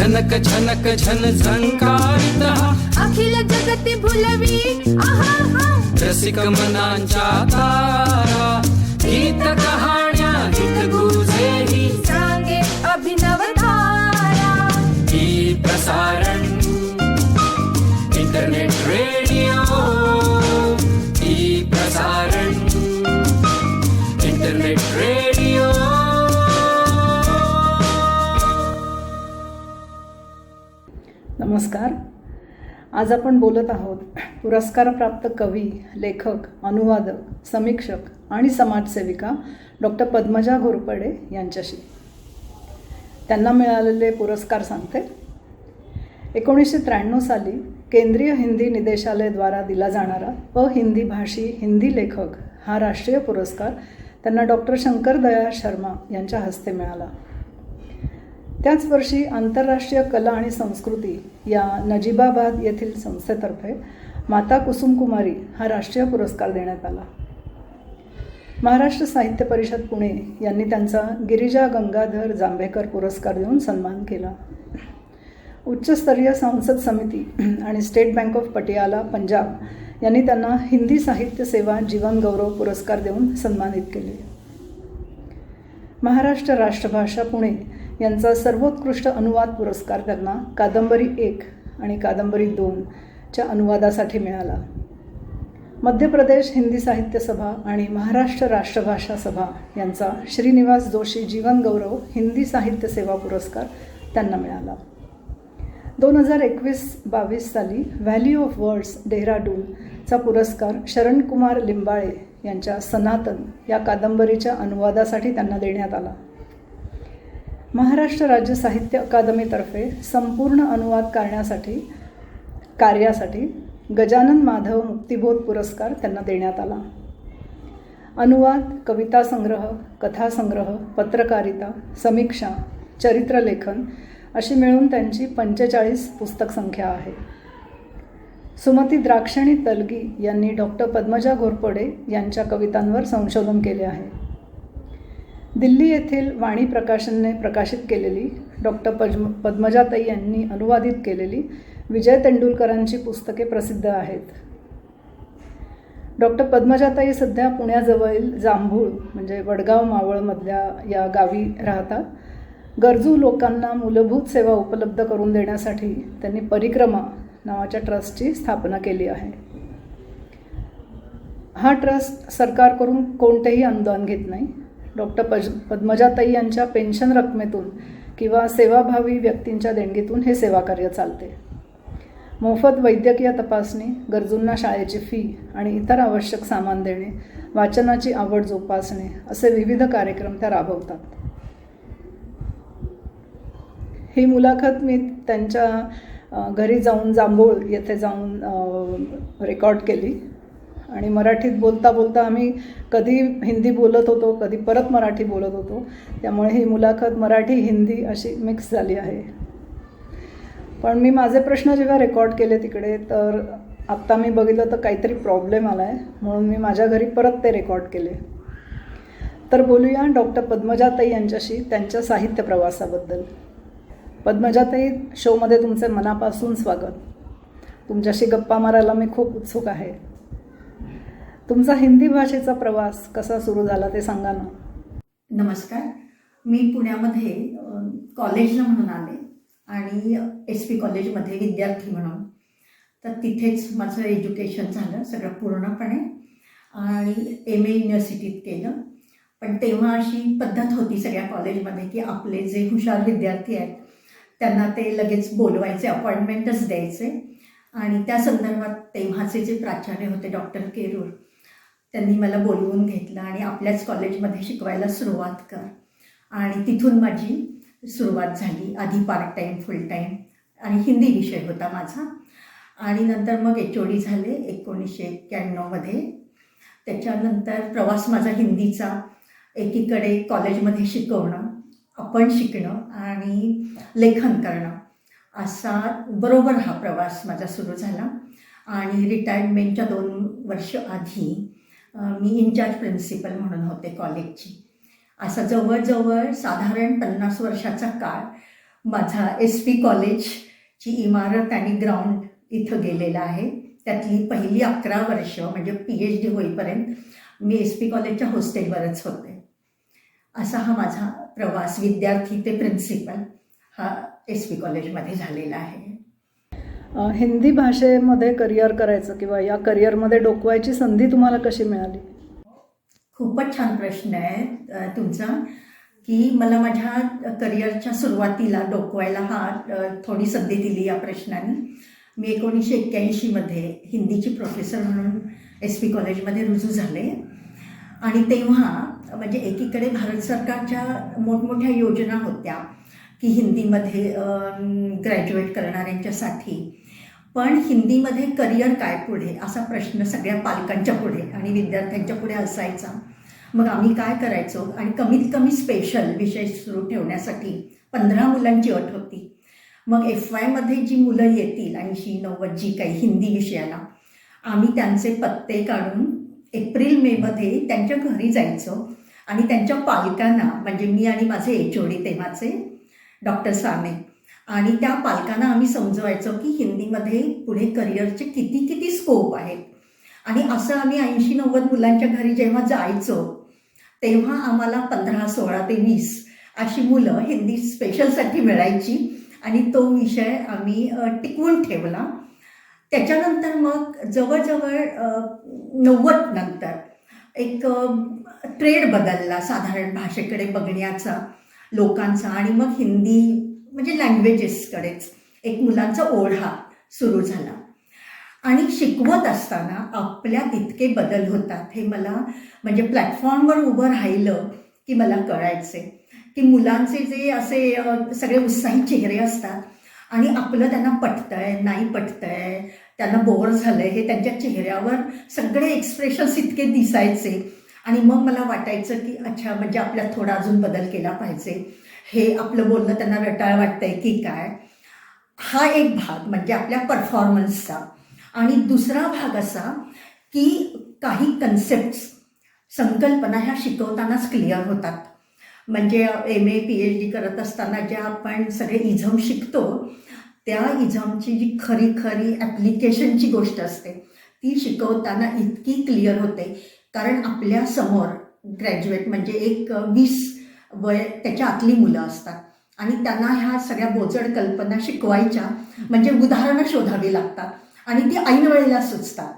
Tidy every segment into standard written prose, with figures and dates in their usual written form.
छनक छनक झन झंकारितः अखिल जगती भुलवी आहा रसिक मनांच्या तारा गीत कहाण्या हित गुजेही सांगे अभिनव धारा ही प्रसारण इंटरनेट रेडिओ ही प्रसारण इंटरनेट रेडिओ. नमस्कार. आज आपण बोलत आहोत पुरस्कारप्राप्त कवी, लेखक, अनुवादक, समीक्षक आणि समाजसेविका डॉक्टर पद्मजा घोरपडे यांच्याशी. त्यांना मिळालेले पुरस्कार सांगते. 1993 साली केंद्रीय हिंदी निदेशालयाद्वारा दिला जाणारा अहिंदी भाषी हिंदी लेखक हा राष्ट्रीय पुरस्कार त्यांना डॉक्टर शंकर दयाळ शर्मा यांच्या हस्ते मिळाला. त्याच वर्षी आंतरराष्ट्रीय कला आणि संस्कृती या नजीबाबाद येथील संस्थेतर्फे माता कुसुमकुमारी हा राष्ट्रीय पुरस्कार देण्यात आला. महाराष्ट्र साहित्य परिषद पुणे यांनी त्यांचा गिरिजा गंगाधर जांभेकर पुरस्कार देऊन सन्मान केला. उच्चस्तरीय संसद समिती आणि state bank of Patiala Punjab यांनी त्यांना हिंदी साहित्य सेवा जीवन गौरव पुरस्कार देऊन सन्मानित केले. महाराष्ट्र राष्ट्रभाषा पुणे यांचा सर्वोत्कृष्ट अनुवाद पुरस्कार त्यांना कादंबरी 1 आणि कादंबरी 2 च्या अनुवादासाठी मिळाला. मध्य प्रदेश हिंदी साहित्य सभा आणि महाराष्ट्र राष्ट्रभाषा सभा यांचा श्रीनिवास जोशी जीवन गौरव हिंदी साहित्य सेवा पुरस्कार त्यांना मिळाला. 2021-22 साली व्हॅली ऑफ वर्ड्स डेहराडूनचा पुरस्कार शरणकुमार लिंबाळे यांच्या सनातन या कादंबरीच्या अनुवादासाठी त्यांना देण्यात आला. महाराष्ट्र राज्य साहित्य अकादमीतर्फे संपूर्ण अनुवाद कार्यासाठी गजानन माधव मुक्तिबोध पुरस्कार त्यांना देण्यात आला. अनुवाद, कविता संग्रह, कथासंग्रह, पत्रकारिता, समीक्षा, चरित्रलेखन अशी मिळून त्यांची 45 पुस्तक संख्या आहे. सुमती द्राक्षणी तलगी यांनी डॉक्टर पद्मजा घोरपडे यांच्या कवितांवर संशोधन केले आहे. दिल्ली येथील वाणी प्रकाशनने प्रकाशित केलेली डॉक्टर पद्मजाताई यांनी अनुवादित केलेली विजय तेंडुलकरांची पुस्तके प्रसिद्ध आहेत. डॉक्टर पद्मजाताई सध्या पुण्याजवळील जांभूळ म्हणजे वडगाव मावळमधल्या या गावी राहतात. गरजू लोकांना मूलभूत सेवा उपलब्ध करून देण्यासाठी त्यांनी परिक्रमा नावाच्या ट्रस्टची स्थापना केली आहे. हा ट्रस्ट सरकारकडून कोणतेही अनुदान घेत नाही. डॉक्टर पद्मजाताई यांच्या पेन्शन रकमेतून किंवा सेवाभावी व्यक्तींच्या देणगीतून हे सेवाकार्य चालते. मोफत वैद्यकीय तपासणी, गरजूंना शाळेची फी आणि इतर आवश्यक सामान देणे, वाचनाची आवड जोपासणे असे विविध कार्यक्रम त्या राबवतात. ही मुलाखत मी त्यांच्या घरी जाऊन जांभूळ येथे जाऊन रेकॉर्ड केली आणि मराठीत बोलता बोलता आम्ही कधी हिंदी बोलत होतो, कधी परत मराठी बोलत होतो. त्यामुळे ही मुलाखत मराठी हिंदी अशी मिक्स झाली आहे. पण मी माझे प्रश्न जेव्हा रेकॉर्ड केले तिकडे तर आत्ता मी बघितलं तर काहीतरी प्रॉब्लेम आला आहे, म्हणून मी माझ्या घरी परत ते रेकॉर्ड केले. तर बोलूया डॉक्टर पद्मजाताई यांच्याशी त्यांच्या साहित्य प्रवासाबद्दल. पद्मजाताई, शोमध्ये तुमचे मनापासून स्वागत. तुमच्याशी गप्पा मारायला मी खूप उत्सुक आहे. तुमचा हिंदी भाषेचा प्रवास कसा सुरू झाला ते सांगा ना. नमस्कार. मी पुण्यामध्ये कॉलेजला म्हणून आले आणि SP कॉलेजमध्ये विद्यार्थी म्हणून. तर तिथेच माझं एज्युकेशन झालं सगळं पूर्णपणे आणि MA युनिव्हर्सिटीत केलं. पण तेव्हा अशी पद्धत होती सगळ्या कॉलेजमध्ये की आपले जे हुशार विद्यार्थी आहेत त्यांना ते लगेच बोलवायचे, अपॉइंटमेंटच द्यायचे. आणि त्या संदर्भात तेव्हाचे जे प्राचार्य होते डॉक्टर केरूर, त्यांनी मला बोलवून घेतलं आणि आपल्याच कॉलेजमध्ये शिकवायला सुरुवात कर. आणि तिथून माझी सुरुवात झाली. आधी पार्ट टाईम, फुल टाईम आणि हिंदी विषय होता माझा. आणि नंतर मग HOD झाले 1991मध्ये. त्याच्यानंतर प्रवास माझा हिंदीचा एकीकडे कॉलेजमध्ये शिकवणं, आपण शिकणं आणि लेखन करणं असा बरोबर हा प्रवास माझा सुरू झाला. आणि रिटायरमेंटच्या 2 वर्ष आधी मी इन्चार्ज प्रिन्सिपल म्हणून होते कॉलेजची. असा जवळजवळ साधारण 50 वर्षाचा काळ माझा SP कॉलेजची इमारत आणि ग्राउंड इथं गेलेला आहे. त्यातली पहिली 11 वर्ष म्हणजे PhD होईपर्यंत मी SP कॉलेजच्या हॉस्टेलवरच होते. असा हा माझा प्रवास विद्यार्थी ते प्रिन्सिपल हा SP कॉलेजमध्ये झालेला आहे. हिंदी भाषेमध्ये करिअर करायचं किंवा या करिअरमध्ये डोकवायची संधी तुम्हाला कशी मिळाली? खूपच छान प्रश्न आहे तुमचा, की मला माझ्या करिअरच्या सुरुवातीला डोकवायला थोडी संधी दिली या प्रश्नाने. मी 1981मध्ये हिंदीची प्रोफेसर म्हणून SP कॉलेजमध्ये रुजू झाले आणि तेव्हा म्हणजे एकीकडे भारत सरकारच्या मोठमोठ्या योजना होत्या की हिंदीमध्ये ग्रॅज्युएट करणाऱ्यांच्यासाठी, पण हिंदीमध्ये करिअर काय पुढे असा प्रश्न सगळ्या पालकांच्या पुढे आणि विद्यार्थ्यांच्या पुढे असायचा. मग आम्ही काय करायचो आणि कमीत कमी स्पेशल विषय सुरू ठेवण्यासाठी 15 मुलांची अट होती. मग FYमध्ये जी मुलं येतील 80-90 जी काही हिंदी विषयाला, आम्ही त्यांचे पत्ते काढून एप्रिल-मेमध्ये त्यांच्या घरी जायचो आणि त्यांच्या पालकांना म्हणजे मी आणि माझे HOD तेव्हाचे डॉक्टर साने आणि त्या पालकांना आम्ही समजवायचो की हिंदीमध्ये पुढे करिअरचे किती किती स्कोप आहेत. आणि असं आम्ही 80-90 मुलांच्या घरी जेव्हा जायचो तेव्हा आम्हाला 15, 16 ते 20 अशी मुलं हिंदी स्पेशलसाठी मिळायची आणि तो विषय आम्ही टिकवून ठेवला. त्याच्यानंतर मग जवळजवळ 90 नंतर एक ट्रेड बदलला साधारण भाषेकडे बघण्याचा लोकांचा आणि मग हिंदी म्हणजे लँग्वेजेसकडेच एक मुलांचा ओढा सुरू झाला. आणि शिकवत असताना आपल्यात इतके बदल होतात हे मला म्हणजे प्लॅटफॉर्मवर उभं राहिलं की मला कळायचे की मुलांचे जे असे सगळे उत्साही चेहरे असतात आणि आपलं त्यांना पटतंय नाही पटतंय, त्यांना बोर झालं आहे, हे त्यांच्या चेहऱ्यावर सगळे एक्सप्रेशन्स इतके दिसायचे. आणि मग मला वाटायचं की अच्छा म्हणजे आपल्यात थोडा अजून बदल केला पाहिजे, हे आपलं बोलणं त्यांना रटाळ वाटतंय की काय. हा एक भाग म्हणजे आपल्या परफॉर्मन्सचा. आणि दुसरा भाग असा की काही कन्सेप्ट्स संकल्पना ह्या शिकवतानाच क्लिअर होतात. म्हणजे MA PhD करत असताना ज्या आपण सगळे इझम शिकतो त्या इझमची जी खरी खरी ॲप्लिकेशनची गोष्ट असते ती शिकवताना इतकी क्लिअर होते, कारण आपल्या समोर ग्रॅज्युएट म्हणजे एक 20 वय त्याच्या आतली मुलं असतात आणि त्यांना ह्या सगळ्या बोचड कल्पना शिकवायच्या म्हणजे उदाहरणं शोधावी लागतात आणि ती ऐन वेळेला सुचतात.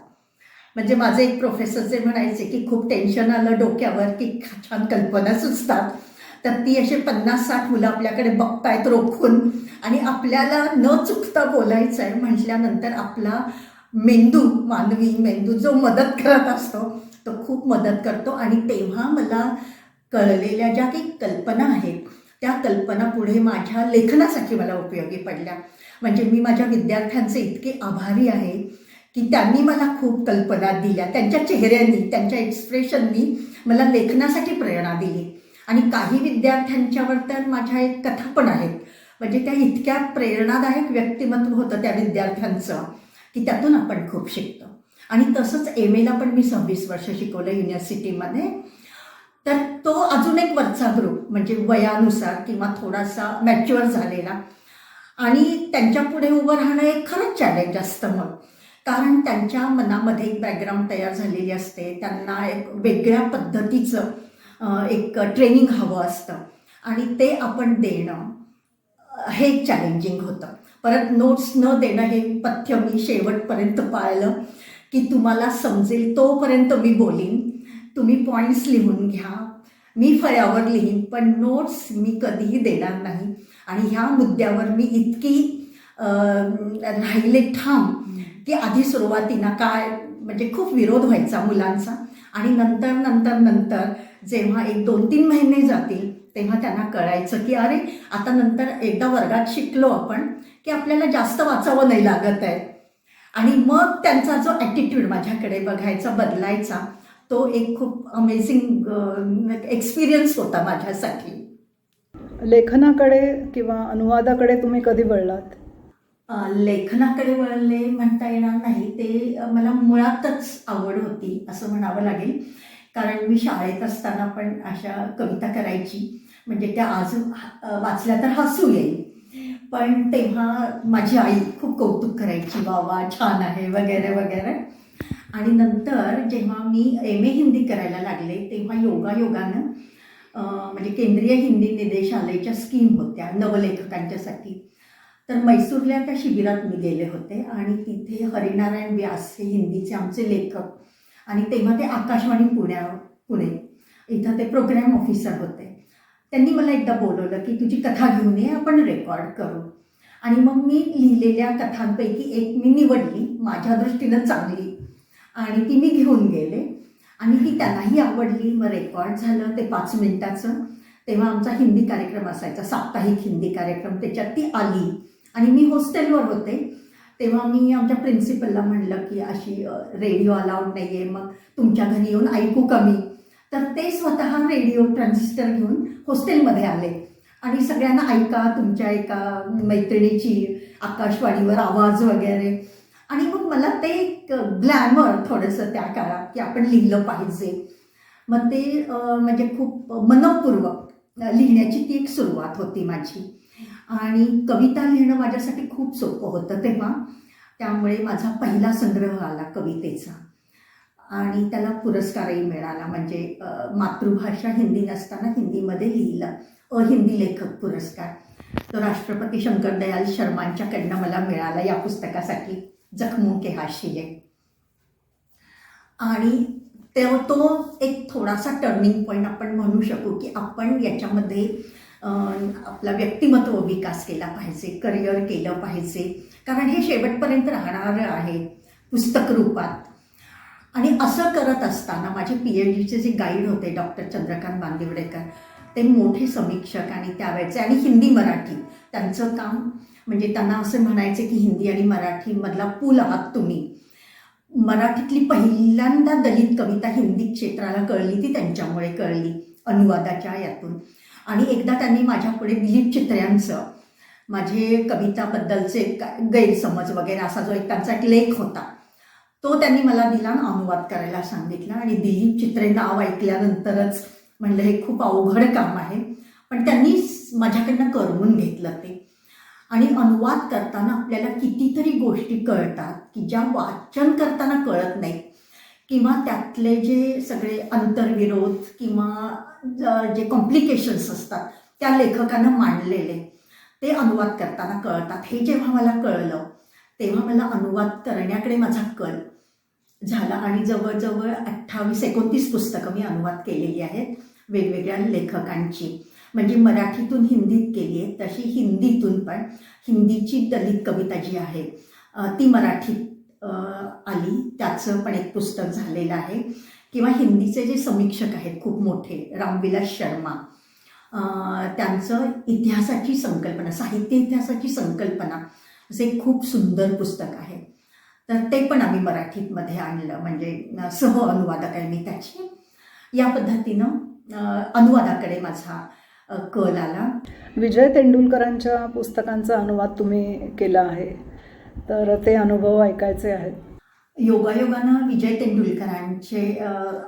म्हणजे माझे एक प्रोफेसर जे म्हणायचे की खूप टेन्शन आलं डोक्यावर की छान कल्पना सुचतात, तर ती असे 50-60 मुलं आपल्याकडे बघतायत रोखून आणि आपल्याला न चुकता बोलायचं आहे म्हटल्यानंतर आपला मेंदू, मानवी मेंदू जो मदत करत असतो तो खूप मदत करतो. आणि तेव्हा मला कळलेल्या ज्या काही कल्पना आहेत त्या कल्पना पुढे माझ्या लेखनासाठी मला उपयोगी पडल्या. म्हणजे मी माझ्या विद्यार्थ्यांचे इतके आभारी आहे की त्यांनी मला खूप कल्पना दिल्या, त्यांच्या चेहऱ्यांनी त्यांच्या एक्सप्रेशननी मला लेखनासाठी प्रेरणा दिली. आणि काही विद्यार्थ्यांच्यावर तर माझ्या एक कथा पण आहेत, म्हणजे त्या इतक्या प्रेरणादायक व्यक्तिमत्व होतं त्या विद्यार्थ्यांचं की त्यातून आपण खूप शिकतो. आणि तसंच MAला पण मी 26 वर्ष शिकवलं युनिव्हर्सिटीमध्ये. तर तो अजून एक वरचा ग्रुप म्हणजे वयानुसार किंवा थोडासा मॅच्युअर झालेला आणि त्यांच्या पुढे उभं राहणं एक खरंच चॅलेंज असतं मग, कारण त्यांच्या मनामध्ये एक बॅकग्राऊंड तयार झालेली असते, त्यांना एक वेगळ्या पद्धतीचं एक ट्रेनिंग हवं असतं आणि ते आपण देणं हे एक चॅलेंजिंग होतं. परत नोट्स न देणं हे पथ्य मी शेवटपर्यंत पाळलं की तुम्हाला समजेल तोपर्यंत मी बोलीन, तुम्ही पॉईंट्स लिहून घ्या, मी फळ्यावर लिहीन, पण नोट्स मी कधीही देणार नाही. आणि ह्या मुद्द्यावर मी इतकी राहिले ठाम की आधी सुरुवातीला काय म्हणजे खूप विरोध व्हायचा मुलांचा आणि नंतर नंतर नंतर जेव्हा 1-2-3 महिने जातील तेव्हा त्यांना कळायचं की अरे आता नंतर एकदा वर्गात शिकलो आपण की आपल्याला जास्त वाचावं नाही लागत आहे. आणि मग त्यांचा जो ॲटिट्यूड माझ्याकडे बघायचा बदलायचा तो एक खूप अमेझिंग एक्सपिरियन्स होता माझ्यासाठी. लेखनाकडे किंवा अनुवादाकडे तुम्ही कधी वळलात? लेखनाकडे वळले म्हणता येणार नाही, ते मला मुळातच आवड होती असं म्हणावं लागेल. कारण मी शाळेत असताना पण अशा कविता करायची, म्हणजे त्या आज वाचल्या तर हसू येईल. पण तेव्हा माझी आई खूप कौतुक करायची, वा वा छान आहे वगैरे वगैरे. आणि नंतर जेव्हा मी MA हिंदी करायला लागले तेव्हा योगायोगानं म्हणजे केंद्रीय हिंदी निदेशालयाच्या स्कीम होत्या नवलेखकांच्यासाठी. तर मैसूरला त्या शिबिरात मी गेले होते आणि तिथे हरिनारायण व्यास हे हिंदीचे आमचे लेखक आणि तेव्हा ते आकाशवाणी पुणे इथं ते प्रोग्रॅम ऑफिसर होते. त्यांनी मला एकदा बोलवलं की तुझी कथा घेऊन ये, आपण रेकॉर्ड करू. आणि मग मी लिहिलेल्या कथांपैकी एक मी निवडली, माझ्या दृष्टीनं चांगली, आणि ती मी घेऊन गेले आणि ती त्यांनाही आवडली. मग रेकॉर्ड झालं ते 5 मिनिटाचं. तेव्हा आमचा हिंदी कार्यक्रम असायचा, साप्ताहिक हिंदी कार्यक्रम, त्याच्यात ती आली आणि मी हॉस्टेलवर होते. तेव्हा मी आमच्या प्रिन्सिपलला म्हणलं की अशी रेडिओ अलाउड नाही आहे, मग तुमच्या घरी येऊन ऐकू का मी? तर ते स्वतः रेडिओ ट्रान्झिस्टर घेऊन हॉस्टेलमध्ये आले आणि सगळ्यांना ऐका तुमच्या एका मैत्रिणीची आकाशवाणीवर आवाज वगैरे. आणि मग मला ते एक ग्लॅमर थोडंसं त्या काळात की आपण लिहिलं पाहिजे. मग ते म्हणजे खूप मनपूर्वक लिहिण्याची ती एक सुरुवात होती माझी. आणि कविता लिहिणं माझ्यासाठी खूप सोपं होतं तेव्हा, त्यामुळे माझा पहिला संग्रह आला कवितेचा आणि त्याला पुरस्कारही मिळाला. म्हणजे मातृभाषा हिंदी नसताना हिंदीमध्ये लिहिलं, अहिंदी लेखक पुरस्कार, तो राष्ट्रपती शंकरदयाल शर्मांच्याकडनं मला मिळाला या पुस्तकासाठी, जखमों के हाशिये. आणि तो एक थोडासा टर्निंग पॉईंट आपण म्हणू शकू की आपण याच्यामध्ये आपला व्यक्तिमत्व विकास केला पाहिजे, करिअर केलं पाहिजे, कारण हे शेवटपर्यंत राहणारं आहे पुस्तक रूपात. आणि असं करत असताना माझे PhDचे जे गाईड होते डॉक्टर चंद्रकांत बांदिवडेकर, ते मोठे समीक्षक आणि त्यावेळेचे, आणि हिंदी मराठी त्यांचं काम म्हणजे त्यांना असं म्हणायचे की हिंदी आणि मराठीमधला पूल आहात तुम्ही. मराठीतली पहिल्यांदा दलित कविता हिंदी क्षेत्राला कळली ती त्यांच्यामुळे कळली, अनुवादाच्या यातून. आणि एकदा त्यांनी माझ्यापुढे दिलीप चित्र्यांचं माझे कविताबद्दलचे गैरसमज वगैरे असा जो एक त्यांचा एक लेख होता तो त्यांनी मला दिला आणि अनुवाद करायला सांगितला. आणि दिलीप चित्रे नाव ऐकल्यानंतरच म्हणलं हे खूप अवघड काम आहे, पण त्यांनी माझ्याकडनं करवून घेतलं ते. आणि अनुवाद करताना आपल्याला कितीतरी गोष्टी कळतात की ज्या वाचन करताना कळत नाहीत, किंवा त्यातले जे सगळे अंतर्विरोध किंवा जे कॉम्प्लिकेशन्स असतात त्या लेखकानं मांडलेले ते अनुवाद करताना कळतात. हे जेव्हा मला कळलं तेव्हा मला अनुवाद करण्याकडे माझा कल झाला आणि जवळजवळ 28-29 पुस्तकं मी अनुवाद केलेली आहेत वेगवेगळ्या लेखकांची. म्हणजे मराठीतून हिंदीत केली आहे, तशी हिंदीतून पण हिंदीची दलित कविता जी आहे ती मराठीत आली, त्याचं पण एक पुस्तक झालेलं आहे. किंवा हिंदीचे जे समीक्षक आहेत खूप मोठे, रामविलास शर्मा, त्यांचं इतिहासाची संकल्पना, साहित्य इतिहासाची संकल्पना असे एक खूप सुंदर पुस्तक आहे. तर ते पण आम्ही मराठीमध्ये आणलं, म्हणजे सह अनुवादक आहे मी त्याची. या पद्धतीनं अनुवादाकडे माझा कल आला. विजय तेंडुलकरांच्या पुस्तकांचा अनुवाद तुम्ही केला आहे, तर ते अनुभव ऐकायचे आहेत. योगायोगानं विजय तेंडुलकरांचे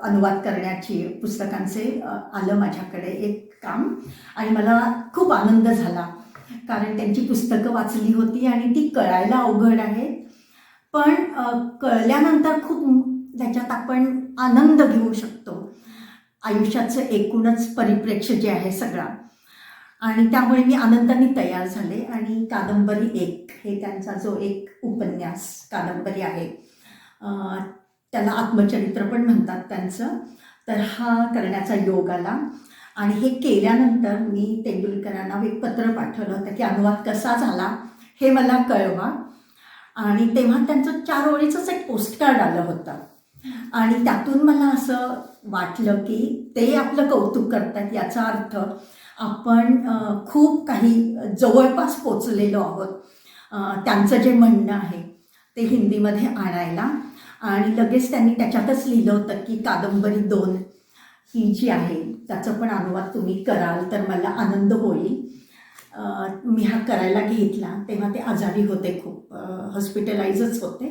अनुवाद करण्याची पुस्तकांचे आलं माझ्याकडे एक काम, आणि मला खूप आनंद झाला कारण त्यांची पुस्तकं वाचली होती आणि ती कळायला अवघड आहेत, पण कळल्यानंतर खूप त्याच्यात आपण आनंद घेऊ शकतो. आयुष्याचं एकूणच परिप्रेक्ष्य जे आहे सगळा, आणि त्यामुळे मी आनंदाने तयार झाले. आणि कादंबरी 1 हे त्यांचा जो एक उपन्यास कादंबरी आहे, त्याला आत्मचरित्र पण म्हणतात त्यांचं, तर हा करण्याचा योग आला. आणि हे केल्यानंतर मी तेंडुलकरांना एक पत्र पाठवलं होतं की अनुवाद कसा झाला हे मला कळवा. आणि तेव्हा त्यांचं 4 ओळीचंच एक पोस्टकार्ड आलं होतं, आणि त्यातून मला असं वाटलं की ते आपलं कौतुक करतात, याचा अर्थ आपण खूप काही जवळपास पोचलेलो आहोत. त्यांचं जे म्हणणं आहे ते हिंदीमध्ये आणायला. आणि लगेच त्यांनी त्याच्यातच लिहिलं होतं की कादंबरी 2 ही जी आहे त्याचं पण अनुवाद तुम्ही कराल तर मला आनंद होईल. मी हा करायला घेतला तेव्हा ते आजारी होते, खूप हॉस्पिटलाइजच होते,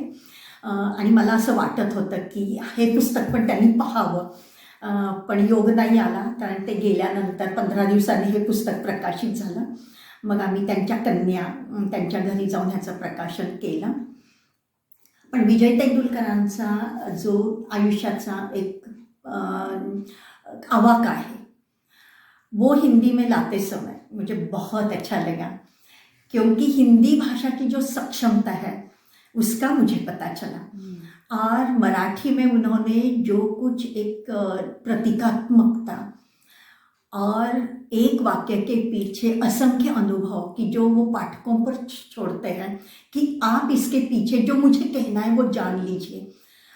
आणि मला असं वाटत होतं की हे पुस्तक पण त्यांनी पाहावं, पण योग नाही आला कारण ते गेल्यानंतर 15 दिवसांनी हे पुस्तक प्रकाशित झालं. मग आम्ही त्यांच्या कन्या त्यांच्या घरी जाऊन ह्याचं प्रकाशन केलं. पण विजय तेंडुलकरांचा जो आयुष्याचा एक आवाका है वो हिंदी में लाते समय मुझे बहुत अच्छा लगा, क्योंकि हिंदी भाषा की जो सक्षमता है उसका मुझे पता चला. और मराठी में उन्होंने जो कुछ एक प्रतीकात्मकता और एक वाक्य के पीछे असंख्य अनुभव की जो वो पाठकों पर छोड़ते हैं कि आप इसके पीछे जो मुझे कहना है वो जान लीजिए.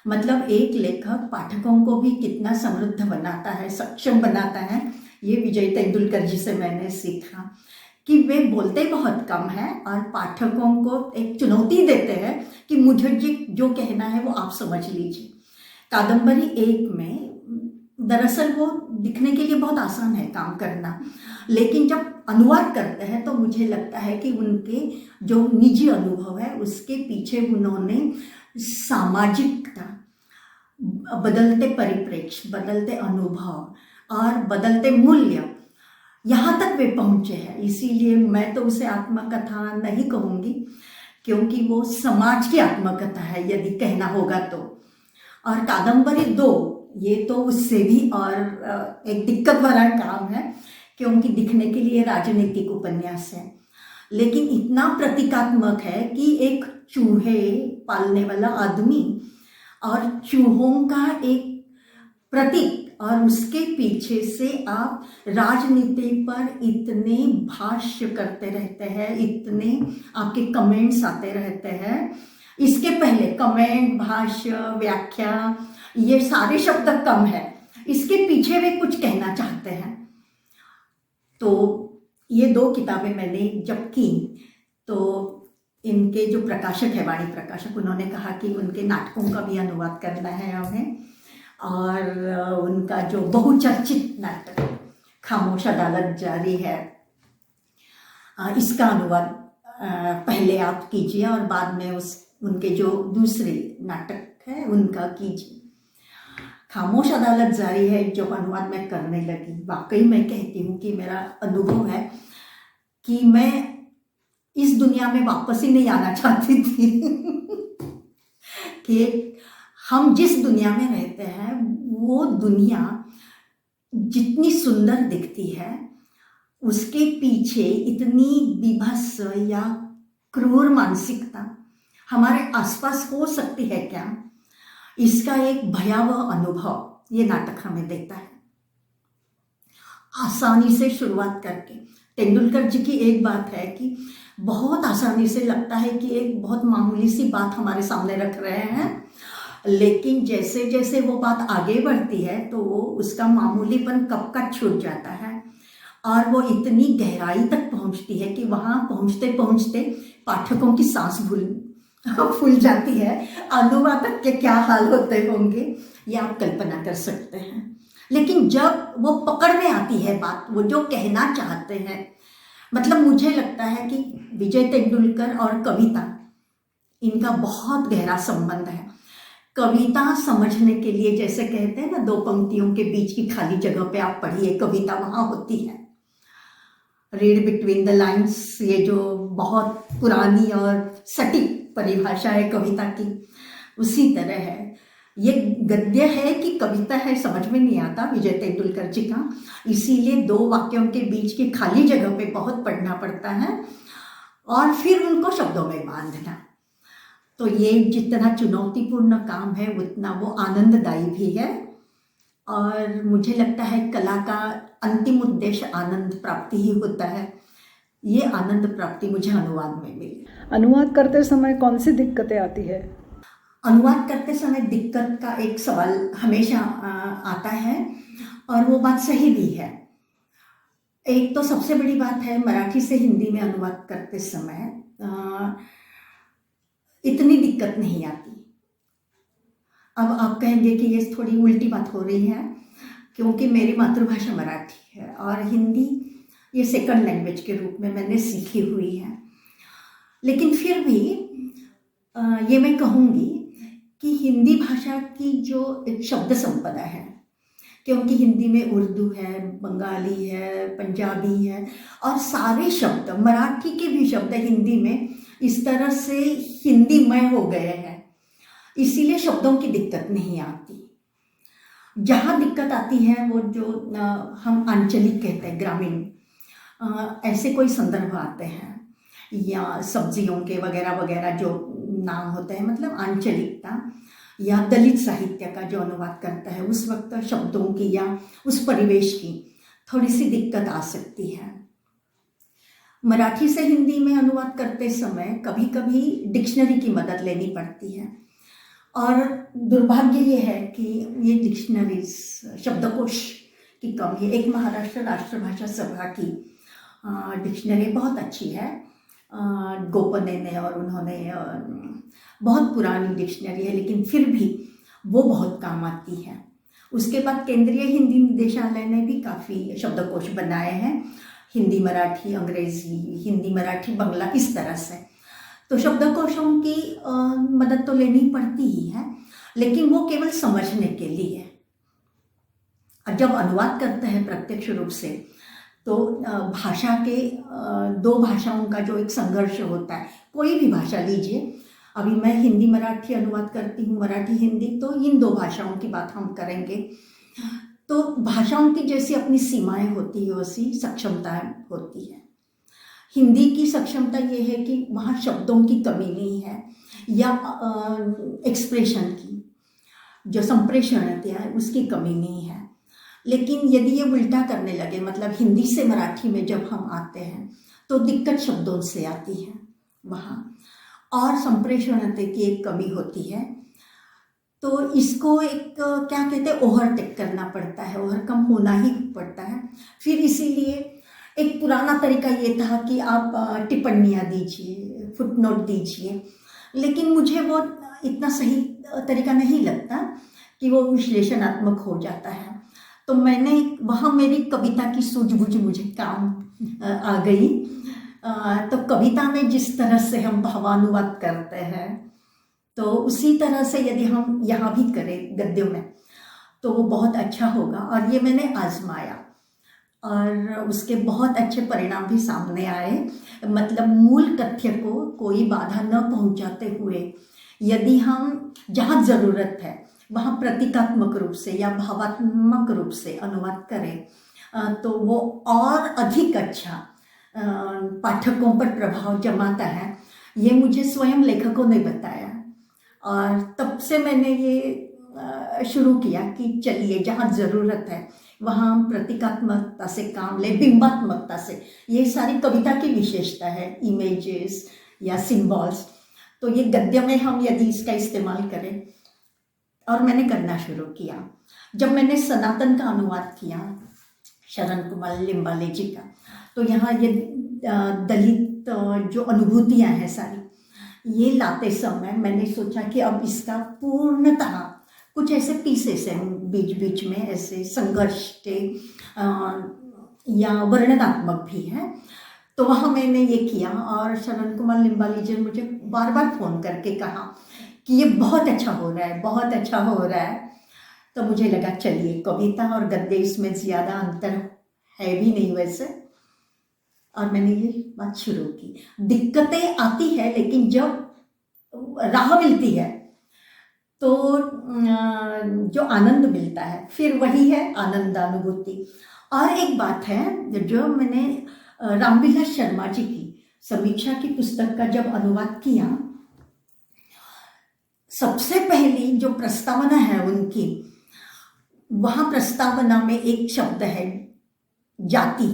मतलब एक लेखक पाठकों को भी कितना समृद्ध बनाता है, सक्षम बनाता है, ये विजय तेंदुलकर जी से मैंने सीखा कि वे बोलते बहुत कम हैं और पाठकों को एक चुनौती देते हैं कि मुझे जो कहना है वो आप समझ लीजिए. कादम्बरी 1 में दरअसल वो दिखने के लिए बहुत आसान है काम करना, लेकिन जब अनुवाद करते हैं तो मुझे लगता है कि उनके जो निजी अनुभव है उसके पीछे उन्होंने सामाजिकता, बदलते परिप्रेक्ष्य, बदलते अनुभव और बदलते मूल्य, यहाँ तक वे पहुँचे हैं. इसीलिए मैं तो उसे आत्मकथा नहीं कहूँगी, क्योंकि वो समाज की आत्मकथा है यदि कहना होगा तो. और कादम्बरी 2 ये तो उससे भी और एक दिक्कत वाला काम है, क्योंकि दिखने के लिए राजनीतिक उपन्यास है, लेकिन इतना प्रतीकात्मक है कि एक चूहे पालने वाला आदमी और चूहों का एक प्रतीक, और उसके पीछे से आप राजनीति पर इतने भाष्य करते रहते हैं, इतने आपके कमेंट्स आते रहते हैं. इसके पहले कमेंट, भाष्य, व्याख्या, ये सारे शब्द कम है, इसके पीछे वे कुछ कहना चाहते हैं. तो ये 2 किताबें मैंने जब की तो इनके जो प्रकाशक है, वाणी प्रकाशक, उन्होंने कहा कि उनके नाटकों का भी अनुवाद करना है हमें. और उनका जो बहुचर्चित नाटक खामोश अदालत जारी है, इसका अनुवाद पहले आप कीजिए और बाद में उनके जो दूसरे नाटक है उनका कीजिए. खामोश अदालत जारी है जब अनुवाद मैं करने लगी, वाकई मैं कहती हूँ कि मेरा अनुभव है कि मैं इस दुनिया में वापस ही नहीं आना चाहती थी कि हम जिस दुनिया में रहते हैं वो दुनिया जितनी सुंदर दिखती है उसके पीछे इतनी बीभत्स या क्रूर मानसिकता हमारे आसपास हो सकती है क्या, इसका एक भयावह अनुभव ये नाटक हमें देता है. आसानी से शुरुआत करके तेंदुलकर जी की एक बात है कि बहुत आसानी से लगता है कि एक बहुत मामूली सी बात हमारे सामने रख रहे हैं, लेकिन जैसे जैसे वो बात आगे बढ़ती है तो वो उसका मामूलीपन कब का छूट जाता है और वो इतनी गहराई तक पहुंचती है कि वहाँ पहुंचते पहुंचते पाठकों की सांस फूल जाती है. अनुवादक के क्या हाल होते होंगे ये आप कल्पना कर सकते हैं. लेकिन जब वो पकड़ में आती है बात, वो जो कहना चाहते हैं, मतलब मुझे लगता है कि विजय तेंदुलकर और कविता इनका बहुत गहरा संबंध है. कविता समझने के लिए जैसे कहते हैं ना, 2 पंक्तियों के बीच की खाली जगह पे आप पढ़िए, कविता वहाँ होती है. रीड बिटवीन द लाइन्स, ये जो बहुत पुरानी और सटीक परिभाषा है कविता की, उसी तरह है. ये गद्य है कि कविता है समझ में नहीं आता विजय तेंदुलकर जी का, इसीलिए 2 वाक्यों के बीच की खाली जगह पे बहुत पढ़ना पड़ता है और फिर उनको शब्दों में बांधना. तो ये जितना चुनौतीपूर्ण काम है उतना वो आनंददायी भी है. और मुझे लगता है कला का अंतिम उद्देश्य आनंद प्राप्ति ही होता है. ये आनंद प्राप्ति मुझे अनुवाद में मिली. अनुवाद करते समय कौन सी दिक्कतें आती है? अनुवाद करते समय दिक्कत का एक सवाल हमेशा आता है और वो बात सही भी है. एक तो सबसे बड़ी बात है, मराठी से हिंदी में अनुवाद करते समय इतनी दिक्कत नहीं आती. अब आप कहेंगे कि ये थोड़ी उल्टी बात हो रही है, क्योंकि मेरी मातृभाषा मराठी है और हिंदी ये सेकंड लैंग्वेज के रूप में मैंने सीखी हुई है. लेकिन फिर भी ये मैं कहूँगी कि हिंदी भाषा की जो एक शब्द संपदा है, क्योंकि हिंदी में उर्दू है, बंगाली है, पंजाबी है और सारे शब्द, मराठी के भी शब्द हिंदी में इस तरह से हिंदीमय हो गए हैं, इसीलिए शब्दों की दिक्कत नहीं आती। जहाँ दिक्कत आती है वो जो हम आंचलिक कहते हैं, ग्रामीण, ऐसे कोई संदर्भ आते हैं या सब्जियों के वगैरह वगैरह जो नाम होते हैं, मतलब आंचलिकता, या दलित साहित्य का जो अनुवाद करता है उस वक्त शब्दों की या उस परिवेश की थोड़ी सी दिक्कत आ सकती है। मराठी से हिंदी में अनुवाद करते समय कभी कभी डिक्शनरी की मदद लेनी पड़ती है और दुर्भाग्य ये है कि ये डिक्शनरीज, शब्दकोश की कमी है। एक महाराष्ट्र राष्ट्रभाषा सभा की डिक्शनरी बहुत अच्छी है, गोपने ने, और उन्होंने बहुत पुरानी डिक्शनरी है, लेकिन फिर भी वो बहुत काम आती है। उसके बाद केंद्रीय हिंदी निदेशालय ने भी काफ़ी शब्दकोश बनाए हैं, हिंदी मराठी अंग्रेजी, हिंदी मराठी बांग्ला, इस तरह से। तो शब्दकोशों की मदद तो लेनी पड़ती ही है, लेकिन वो केवल समझने के लिए। और जब अनुवाद करते हैं प्रत्यक्ष रूप से तो भाषा के दो भाषाओं का जो एक संघर्ष होता है, कोई भी भाषा लीजिए, अभी मैं हिंदी मराठी अनुवाद करती हूँ, मराठी हिंदी, तो इन दो भाषाओं की बात हम करेंगे। तो भाषाओं की जैसी अपनी सीमाएं होती है वैसी सक्षमताएं होती है। हिंदी की सक्षमता ये है कि वहाँ शब्दों की कमी नहीं है या एक्सप्रेशन की जो संप्रेषणता है उसकी कमी नहीं है। लेकिन यदि ये उल्टा करने लगे, मतलब हिंदी से मराठी में जब हम आते हैं तो दिक्कत शब्दों से आती है वहाँ, और संप्रेषणता की एक कमी होती है। तो इसको एक क्या कहते हैं, ओवरटेक करना पड़ता है, ओवरकम होना ही पड़ता है। फिर इसीलिए एक पुराना तरीका ये था कि आप टिप्पणियाँ दीजिए, फुटनोट दीजिए, लेकिन मुझे वो इतना सही तरीका नहीं लगता कि वो विश्लेषणात्मक हो जाता है। तो मैंने वहाँ मेरी कविता की सूझबूझ मुझे काम आ गई। तो कविता में जिस तरह से हम भावानुवाद करते हैं तो उसी तरह से यदि हम यहाँ भी करें गद्यों में तो वो बहुत अच्छा होगा। और ये मैंने आजमाया और उसके बहुत अच्छे परिणाम भी सामने आए। मतलब मूल तथ्य को कोई बाधा न पहुँचाते हुए यदि हम जहाँ ज़रूरत है वहाँ प्रतीकात्मक रूप से या भावात्मक रूप से अनुवाद करें तो वो और अधिक अच्छा पाठकों पर प्रभाव जमाता है। ये मुझे स्वयं लेखकों ने बताया और तब से मैंने ये शुरू किया कि चलिए जहाँ ज़रूरत है वहाँ हम प्रतीकात्मकता से काम ले, बिंबात्मकता से। ये सारी कविता की विशेषता है, इमेजेस या सिंबल्स। तो ये गद्य में हम यदि इसका इस्तेमाल करें, और मैंने करना शुरू किया। जब मैंने सनातन का अनुवाद किया शरण कुमार लिम्बाले जी का, तो यहाँ ये दलित जो अनुभूतियाँ हैं सारी, ये लाते समय मैंने सोचा कि अब इसका पूर्णतः कुछ ऐसे पीसेस हैं बीच बीच में, ऐसे संघर्ष के या वर्णनात्मक भी है। तो वहाँ मैंने ये किया और शरण कुमार लिम्बाले जी ने मुझे बार बार फ़ोन करके कहा कि ये बहुत अच्छा हो रहा है, बहुत अच्छा हो रहा है। तो मुझे लगा चलिए कविता और गद्य इसमें ज़्यादा अंतर है भी नहीं वैसे, और मैंने ये बात शुरू की। दिक्कतें आती है लेकिन जब राह मिलती है तो जो आनंद मिलता है फिर वही है आनंदानुभूति। और एक बात है, जो मैंने रामविलास शर्मा जी की समीक्षा की पुस्तक का जब अनुवाद किया, सबसे पहली जो प्रस्तावना है उनकी, वहाँ प्रस्तावना में एक शब्द है जाति।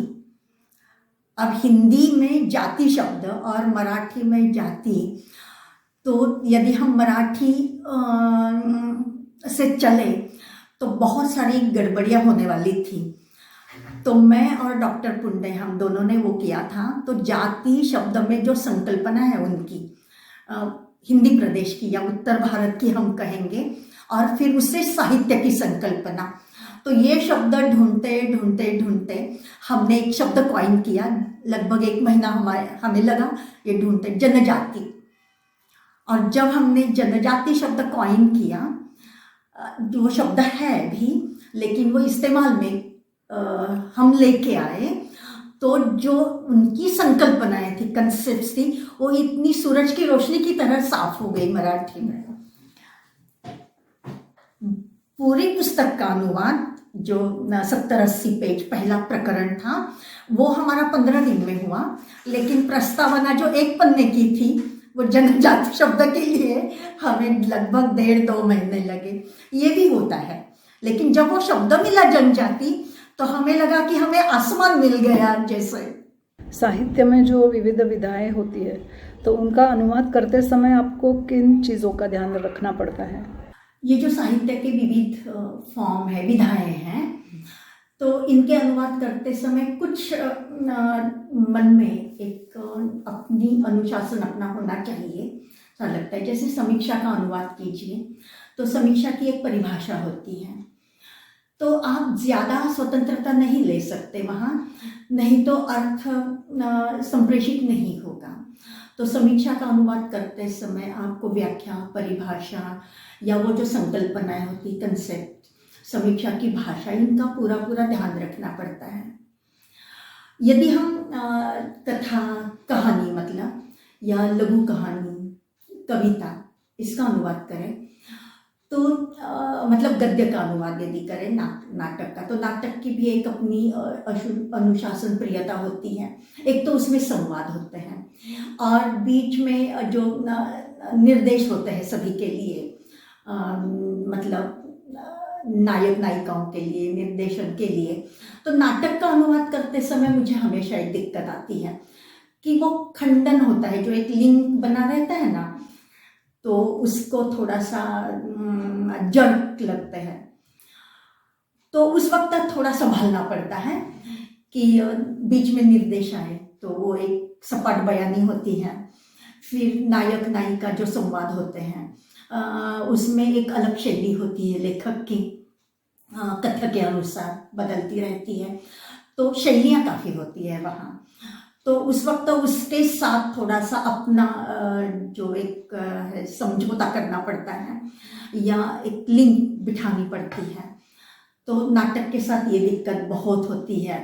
अब हिंदी में जाति शब्द और मराठी में जाति, तो यदि हम मराठी से चले तो बहुत सारी गड़बड़ियाँ होने वाली थी। तो मैं और डॉक्टर पुंडे, हम दोनों ने वो किया था। तो जाति शब्द में जो संकल्पना है उनकी, हिंदी प्रदेश की या उत्तर भारत की हम कहेंगे, और फिर उससे साहित्य की संकल्पना। तो ये शब्द ढूंढते ढूंढते ढूंढते हमने एक शब्द कॉइन किया। लगभग 1 महीना हमें लगा ये ढूंढते, जनजाति। और जब हमने जनजाति शब्द कॉइन किया, जो शब्द है भी, लेकिन वो इस्तेमाल में हम लेके आए तो जो उनकी संकल्पनाएं थी, कंसेप्ट थी, वो इतनी सूरज की रोशनी की तरह साफ हो गई मराठी में। पूरी पुस्तक का अनुवाद जो 70-80 पेज पहला प्रकरण था वो हमारा 15 दिन में हुआ, लेकिन प्रस्तावना जो 1 पन्ने की थी वो जनजाति शब्द के लिए हमें लगभग 1.5-2 महीने लगे। ये भी होता है, लेकिन जब वो शब्द मिला जनजाति तो हमें लगा कि हमें आसमान मिल गया जैसे। साहित्य में जो विविध विधाएं होती है तो उनका अनुवाद करते समय आपको किन चीज़ों का ध्यान रखना पड़ता है? ये जो साहित्य के विविध फॉर्म है, विधाएं हैं, तो इनके अनुवाद करते समय कुछ मन में एक अपनी अनुशासन अपना होना चाहिए, ऐसा लगता है। जैसे समीक्षा का अनुवाद कीजिए तो समीक्षा की एक परिभाषा होती है, तो आप ज़्यादा स्वतंत्रता नहीं ले सकते वहाँ, नहीं तो अर्थ संप्रेषित नहीं होगा। तो समीक्षा का अनुवाद करते समय आपको व्याख्या, परिभाषा या वो जो संकल्पनाएं होती, कंसेप्ट, समीक्षा की भाषा, इनका पूरा पूरा ध्यान रखना पड़ता है। यदि हम कथा, कहानी मतलब या लघु कहानी, कविता, इसका अनुवाद करें तो मतलब गद्य का अनुवाद यदि करें नाटक का, तो नाटक की भी एक अपनी अनुशासन प्रियता होती है। एक तो उसमें संवाद होते हैं और बीच में जो निर्देश होते हैं सभी के लिए, मतलब नायक नायिकाओं के लिए, निर्देशन के लिए। तो नाटक का अनुवाद करते समय मुझे हमेशा एक दिक्कत आती है कि वो खंडन होता है, जो एक लिंक बना रहता है ना, तो उसको थोड़ा सा जर्क लगता है। तो उस वक्त थोड़ा संभालना पड़ता है कि बीच में निर्देश आए तो वो एक सपाट बयानी होती है। फिर नायक नायिका जो संवाद होते हैं उसमें एक अलग शैली होती है लेखक की, कथा के अनुसार बदलती रहती है, तो शैलियाँ काफ़ी होती है वहाँ। तो उस वक्त उसके साथ थोड़ा सा अपना जो एक समझौता करना पड़ता है या एक लिंक बिठानी पड़ती है। तो नाटक के साथ ये दिक्कत बहुत होती है,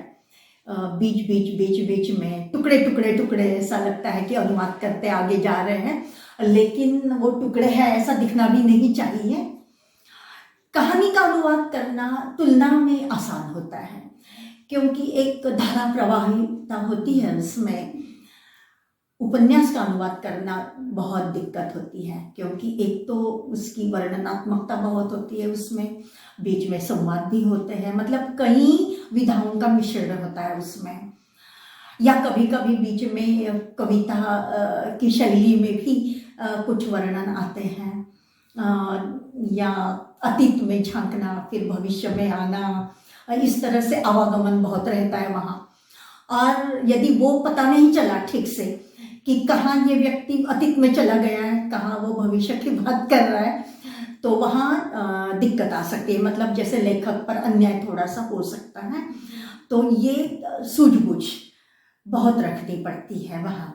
बीच में टुकड़े ऐसा लगता है कि अनुवाद करते आगे जा रहे हैं, लेकिन वो टुकड़े हैं ऐसा दिखना भी नहीं चाहिए। कहानी का अनुवाद करना तुलना में आसान होता है, क्योंकि एक धारा प्रवाहिता होती है उसमें। उपन्यास का अनुवाद करना बहुत दिक्कत होती है, क्योंकि एक तो उसकी वर्णनात्मकता बहुत होती है, उसमें बीच में संवाद भी होते हैं, मतलब कई विधाओं का मिश्रण होता है उसमें। या कभी कभी बीच में कविता की शैली में भी कुछ वर्णन आते हैं, या अतीत में झांकना, फिर भविष्य में आना, इस तरह से आवागमन बहुत रहता है वहाँ। और यदि वो पता नहीं चला ठीक से कि कहाँ ये व्यक्ति अतीत में चला गया है, कहाँ वो भविष्य की बात कर रहा है, तो वहाँ दिक्कत आ सकती है, मतलब जैसे लेखक पर अन्याय थोड़ा सा हो सकता है। तो ये सूझबूझ बहुत रखनी पड़ती है वहाँ,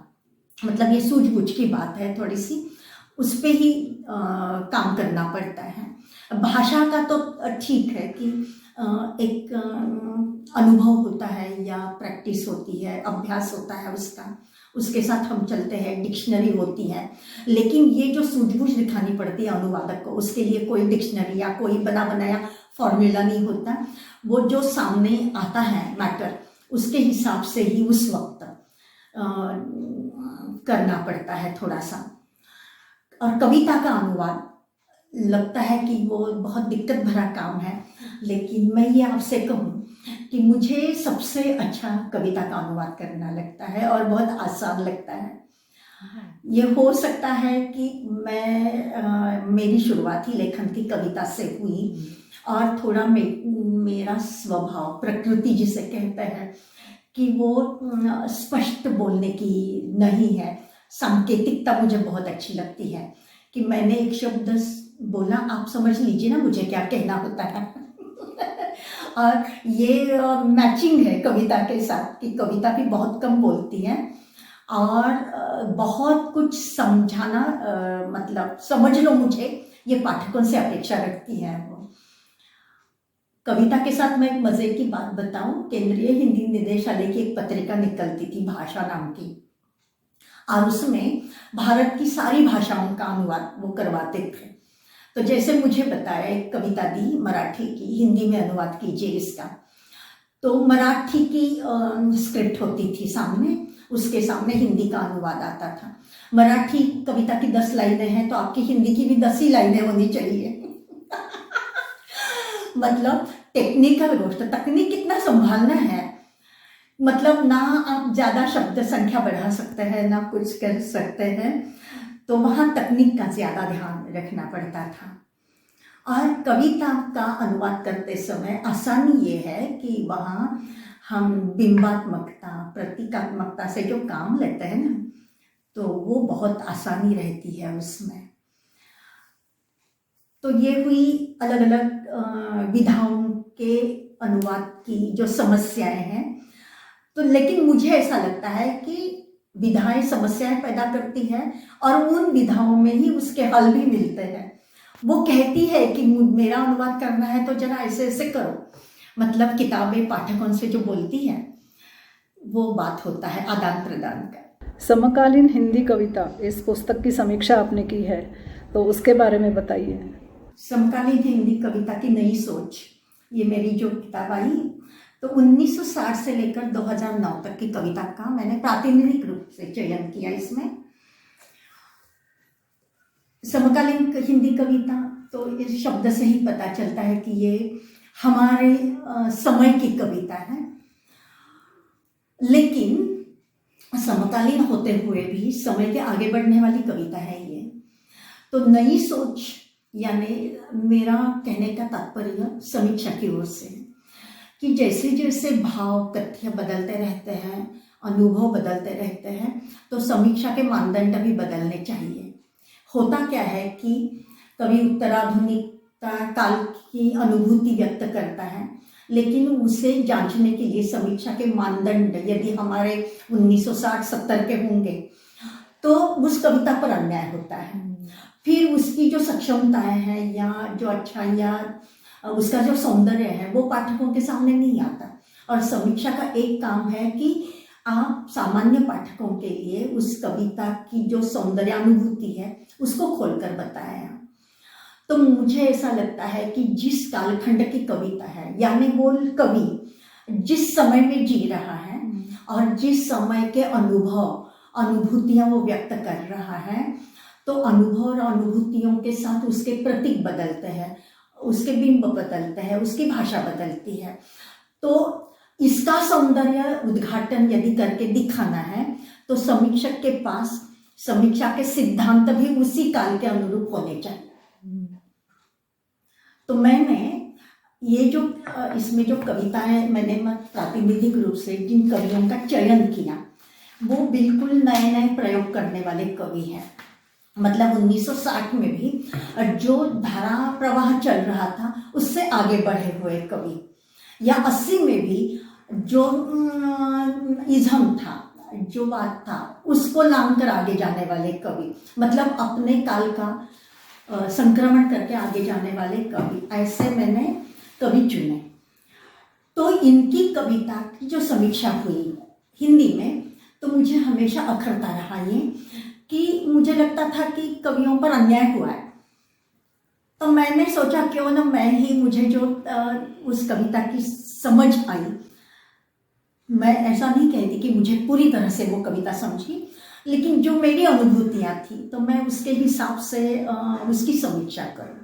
मतलब ये सूझबूझ की बात है थोड़ी सी, उस पर ही काम करना पड़ता है। भाषा का तो ठीक है कि एक अनुभव होता है या प्रैक्टिस होती है, अभ्यास होता है उसका, उसके साथ हम चलते हैं, डिक्शनरी होती है। लेकिन ये जो सूझबूझ दिखानी पड़ती है अनुवादक को, उसके लिए कोई डिक्शनरी या कोई बना बनाया फॉर्मूला नहीं होता। वो जो सामने आता है मैटर, उसके हिसाब से ही उस वक्त करना पड़ता है थोड़ा सा। और कविता का अनुवाद लगता है कि वो बहुत दिक्कत भरा काम है, लेकिन मैं ये आपसे कहूँ कि मुझे सबसे अच्छा कविता का अनुवाद करना लगता है और बहुत आसान लगता है। ये हो सकता है कि मेरी शुरुआत ही लेखन की कविता से हुई, और थोड़ा मेरा स्वभाव, प्रकृति जिसे कहते हैं, कि वो स्पष्ट बोलने की नहीं है। सांकेतिकता मुझे बहुत अच्छी लगती है कि मैंने एक शब्द बोला, आप समझ लीजिए ना मुझे क्या कहना होता है। और ये मैचिंग है कविता के साथ कि कविता भी बहुत कम बोलती है और बहुत कुछ समझाना, मतलब समझ लो मुझे, ये पाठकों से अपेक्षा रखती है वो। कविता के साथ मैं एक मजे की बात बताऊं, केंद्रीय हिंदी निदेशालय की एक पत्रिका निकलती थी भाषा नाम की, और उसमें भारत की सारी भाषाओं का अनुवाद वो करवाते थे। तो जैसे मुझे बताया, एक कविता दी मराठी की, हिंदी में अनुवाद कीजिए इसका। तो मराठी की स्क्रिप्ट होती थी सामने, उसके सामने हिंदी का अनुवाद आता था। मराठी कविता की 10 लाइनें हैं तो आपकी हिंदी की भी 10 ही लाइनें होनी चाहिए। मतलब टेक्निकल गोष्ट, तकनीक कितना संभालना है, मतलब ना आप ज़्यादा शब्द संख्या बढ़ा सकते हैं ना कुछ कर सकते हैं, तो वहाँ तकनीक का ज़्यादा ध्यान रखना पड़ता था। और कविता का अनुवाद करते समय आसानी ये है कि वहाँ हम बिंबात्मकता, प्रतीकात्मकता से जो काम लेते हैं ना, तो वो बहुत आसानी रहती है उसमें। तो ये हुई अलग अलग विधाओं के अनुवाद की जो समस्याएं हैं। तो लेकिन मुझे ऐसा लगता है कि विधाएं समस्याएं पैदा करती हैं और उन विधाओं में ही उसके हल भी मिलते हैं। वो कहती है कि मेरा अनुवाद करना है तो जरा ऐसे ऐसे करो, मतलब किताबें पाठकों से जो बोलती हैं वो बात होता है आदान प्रदान का। समकालीन हिंदी कविता, इस पुस्तक की समीक्षा आपने की है, तो उसके बारे में बताइए। समकालीन हिंदी कविता की नई सोच, ये मेरी जो किताब आई, तो 1960 से लेकर 2009 तक की कविता का मैंने प्रातिनिधिक रूप से चयन किया। इसमें समकालीन हिंदी कविता, तो इस शब्द से ही पता चलता है कि ये हमारे समय की कविता है, लेकिन समकालीन होते हुए भी समय के आगे बढ़ने वाली कविता है ये। तो नई सोच यानी मेरा कहने का तात्पर्य समीक्षा की ओर से कि जैसे जैसे भाव तथ्य बदलते रहते हैं, अनुभव बदलते रहते हैं, तो समीक्षा के मानदंड भी बदलने चाहिए। होता क्या है कि कवि उत्तराधुनिकता काल की अनुभूति व्यक्त करता है, लेकिन उसे जांचने के लिए समीक्षा के मानदंड यदि हमारे 1960-70 के होंगे तो उस कविता पर अन्याय होता है। फिर उसकी जो सक्षमताएं हैं या जो अच्छाइयाँ, उसका जो सौंदर्य है वो पाठकों के सामने नहीं आता। और समीक्षा का एक काम है कि आप सामान्य पाठकों के लिए उस कविता की जो सौंदर्यानुभूति है उसको खोलकर बताएं। तो मुझे ऐसा लगता है कि जिस कालखंड की कविता है, यानी वो कवि जिस समय में जी रहा है और जिस समय के अनुभूतियां वो व्यक्त कर रहा है, तो अनुभव और अनुभूतियों के साथ उसके प्रतीक बदलते हैं, उसके बिंब बदलते हैं, उसकी भाषा बदलती है। तो इसका सौंदर्य उद्घाटन यदि करके दिखाना है तो समीक्षक के पास समीक्षा के सिद्धांत भी उसी काल के अनुरूप होने चाहिए। तो मैंने ये जो इसमें जो कविताएं मैंने प्रातिनिधिक रूप से जिन कवियों का चयन किया वो बिल्कुल नए नए प्रयोग करने वाले कवि हैं। मतलब 1960 में भी जो धारा प्रवाह चल रहा था उससे आगे बढ़े हुए कवि, या 80 में भी जो इज़्म था, जो बात था उसको लांग कर आगे जाने वाले कवि, मतलब अपने काल का संक्रमण करके आगे जाने वाले कवि, ऐसे मैंने कवि चुने। तो इनकी कविता की जो समीक्षा हुई हिंदी में, तो मुझे हमेशा अखरता रहा ये कि मुझे लगता था कि कवियों पर अन्याय हुआ है। तो मैंने सोचा क्यों ना मैं ही, मुझे जो उस कविता की समझ आई, मैं ऐसा नहीं कहती कि मुझे पूरी तरह से वो कविता समझी, लेकिन जो मेरी अनुभूतियाँ थी तो मैं उसके हिसाब से उसकी समीक्षा करूँ।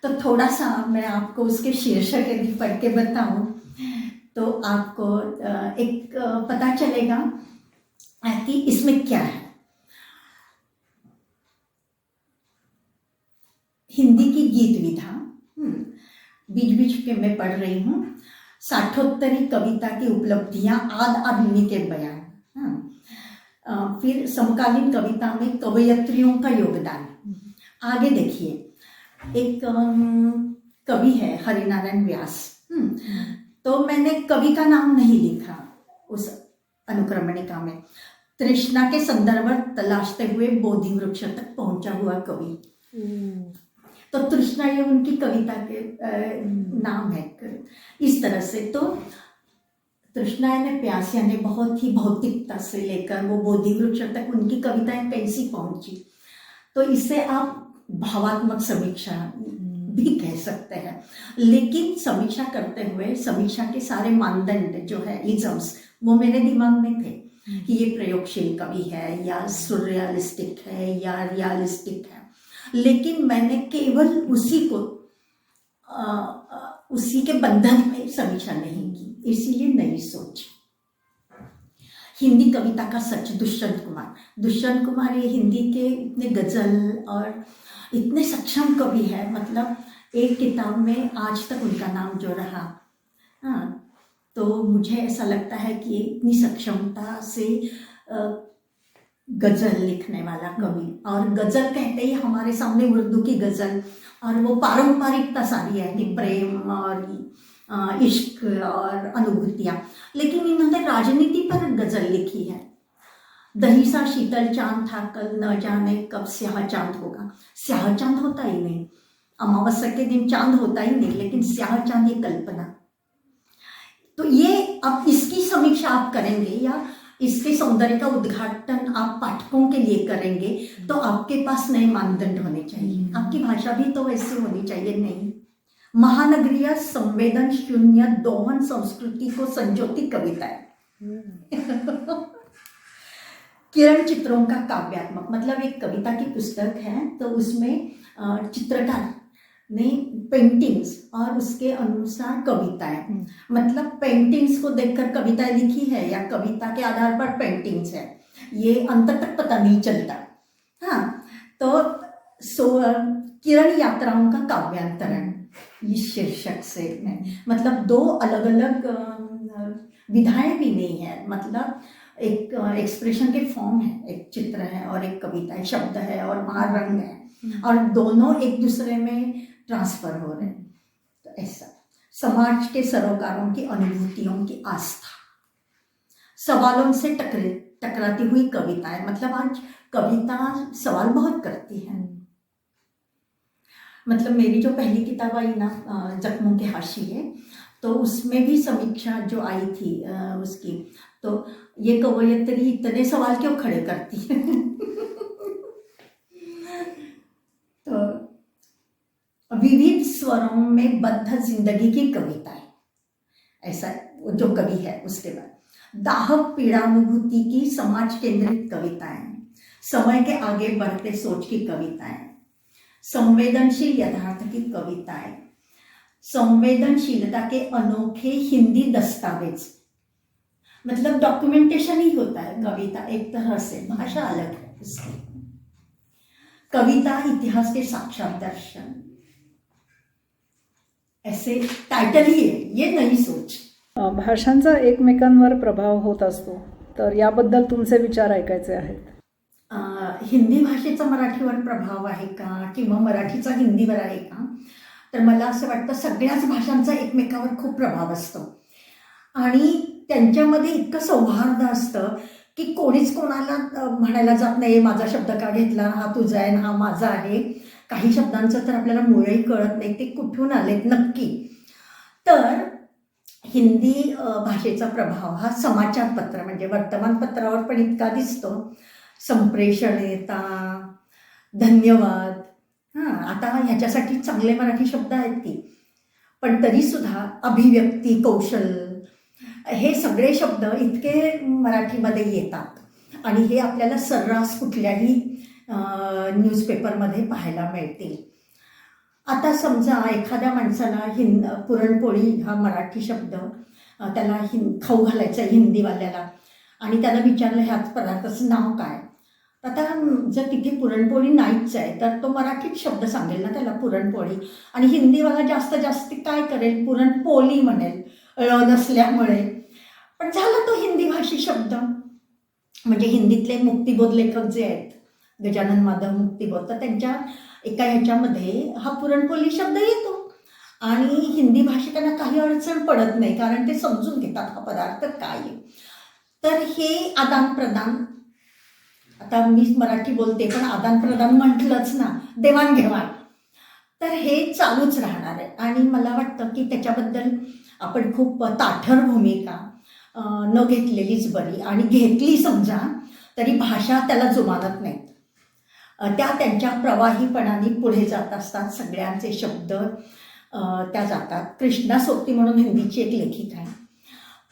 तो थोड़ा सा मैं आपको उसके शीर्षक यदि पढ़ के बताऊँ तो आपको एक पता चलेगा कि इसमें क्या है। हिंदी की गीत विधा, बीच बीच के मैं पढ़ रही हूँ। साठोत्तरी कविता की उपलब्धियाँ, आद आदमी के बयान, फिर समकालीन कविता में कवयत्रियों का योगदान। आगे देखिए, एक कवि है हरिनारायण व्यास। तो मैंने कवि का नाम नहीं लिखा उस अनुक्रमणिका में। तृष्णा के संदर्भ तलाशते हुए बोधि वृक्ष तक पहुंचा हुआ कवि। तो तृष्णा ये उनकी कविता के नाम है। इस तरह से तो तृष्णा यानी प्यास, यानी बहुत ही भौतिकता से लेकर वो बोधि वृक्ष तक उनकी कविताएं कैसी पहुंची। तो इसे आप भावात्मक समीक्षा भी कह सकते हैं। लेकिन समीक्षा करते हुए समीक्षा के सारे मानदंड जो है, इजम्स, वो मेरे दिमाग में थे कि ये प्रयोगशील कवि है या सुररियलिस्टिक है या रियलिस्टिक है। लेकिन मैंने केवल उसी को उसी के बंधन में समीक्षा नहीं की, इसीलिए नई सोच। हिंदी कविता का सच, दुष्यंत कुमार ये हिंदी के इतने गजल और इतने सक्षम कवि है। मतलब एक किताब में आज तक उनका नाम जो रहा, हाँ, तो मुझे ऐसा लगता है कि इतनी सक्षमता से गजल लिखने वाला कवि, और गजल कहते ही हमारे सामने उर्दू की गजल और वो पारंपरिकता सारी है कि प्रेम और इश्क और अनुभूतियाँ, लेकिन इन्होंने राजनीति पर गजल लिखी है। दही सा शीतल चांद था कल, न जाने कब स्याह चांद होगा। स्याह चांद होता ही नहीं, अमावस्या के दिन चांद होता ही नहीं, लेकिन स्याह चांद ये कल्पना। तो ये अब इसकी समीक्षा आप करेंगे या इसके सौंदर्य का उद्घाटन आप पाठकों के लिए करेंगे, तो आपके पास नए मानदंड होने चाहिए, आपकी भाषा भी तो वैसी होनी चाहिए। नहीं, महानगरीय संवेदन शून्य दोहन संस्कृति को संजोती कविता है। किरण चित्रों का काव्यात्मक, मतलब एक कविता की पुस्तक है, तो उसमें चित्रकार ने पेंटिंग्स और उसके अनुसार कविताएं, मतलब पेंटिंग्स को देखकर कविताएं लिखी है या कविता के आधार पर पेंटिंग्स है, ये अंत तक पता नहीं चलता। हाँ, तो किरण यात्राओं का काव्यांतरण, इस शीर्षक से मतलब दो अलग अलग विधाएं भी नहीं है, मतलब एक एक्सप्रेशन के फॉर्म है, एक चित्र है और एक कविता है, शब्द है और वहाँ रंग है, और दोनों एक दूसरे में ट्रांसफर हो रहे हैं। तो ऐसा समाज के सरोकारों की अनुभूतियों की आस्था, सवालों से टकराती हुई कविताएं, मतलब आज कविता सवाल बहुत करती है। मतलब मेरी जो पहली किताब आई ना, जख्मों के हाशिए, तो उसमें भी समीक्षा जो आई थी उसकी, तो ये कवयित्री इतने सवाल क्यों खड़े करती है। तो विविध स्वरों में बद्ध जिंदगी की कविता है, ऐसा जो कवि है। उसके बाद दाहक पीड़ानुभूति की समाज केंद्रित कविताएं, समय के आगे बढ़ते सोच की कविताएं, संवेदनशील यथार्थ की कविताएं, संवेदनशीलता के अनोखे हिंदी दस्तावेज, मतलब डॉक्यूमेंटेशन ही होता है कविता एक तरह से, भाषा अलग है इसकी। कविता इतिहास के साक्षात दर्शन, ऐसे टायटल ही है, ये नई सोच। भाषांचा एकमेकांवर प्रभाव होत असतो, तर याबद्दल तुमचे विचार ऐकायचे आहेत। हिंदी भाषेचा मराठीवर प्रभाव आहे का किंवा मराठीचा हिंदीवर आहे का, तर मला असं वाटतं सगळ्याच भाषांचा एकमेकावर खूप प्रभाव असतो आणि त्यांच्यामध्ये इतकं सौहार्द असतं की कोणीच कोणाला म्हणायला जात नाही माझा शब्द का घेतला, हा तुझा आहे हा माझा आहे। काही शब्दांचं तर आपल्याला मुळही कळत नाही ते कुठून आलेत नक्की। तर हिंदी भाषेचा प्रभाव हा समाचारपत्र म्हणजे वर्तमानपत्रावर पण इतका दिसतो, संप्रेषणीयता, धन्यवाद, हां, आता ह्याच्यासाठी चांगले मराठी शब्द आहेत की, पण तरीसुद्धा अभिव्यक्ती कौशल हे सगळे शब्द इतके मराठीमध्ये येतात आणि हे आपल्याला सर्रास कुठल्याही न्यूजपेपरमध्ये पाहायला मिळतील। आता समजा एखाद्या माणसाला पुरणपोळी हा मराठी शब्द त्याला खाऊ घालायचा आहे हिंदीवाल्याला आणि त्याला विचारलं ह्याच पदार्थाचं नाव काय, आता जर तिथे पुरणपोळी नाहीच आहे तर तो मराठीत शब्द सांगेल ना त्याला पुरणपोळी, आणि हिंदीवाला जास्त काय करेल, पुरणपोळी म्हणेल नसल्यामुळे, पण झाला तो हिंदी भाषी शब्द। म्हणजे हिंदीतले मुक्तिबोध लेखक जे आहेत गजानन माधव मुक्तिबोध, तर त्यांच्या एका ह्याच्यामध्ये हा पुरणपोळी शब्द येतो आणि हिंदी भाषिकांना काही अडचण पडत नाही कारण ते समजून घेतात हा पदार्थ काय आहे। तर हे आदान प्रदान, आता मी मराठी बोलते पण आदान प्रदान म्हटलंच ना, देवाणघेवाण, तर हे चालूच राहणार आहे आणि मला वाटतं की त्याच्याबद्दल आपण खूप ताठर भूमिका न घेतलेलीच बरी, आणि घेतली समजा तरी भाषा त्याला जुमानत नाहीत. त्या त्यांच्या प्रवाहीपणाने पुढे जात असतात. सगळ्यांचे शब्द त्या जातात. कृष्णा सोबती म्हणून हिंदीची एक लेखिका आहे,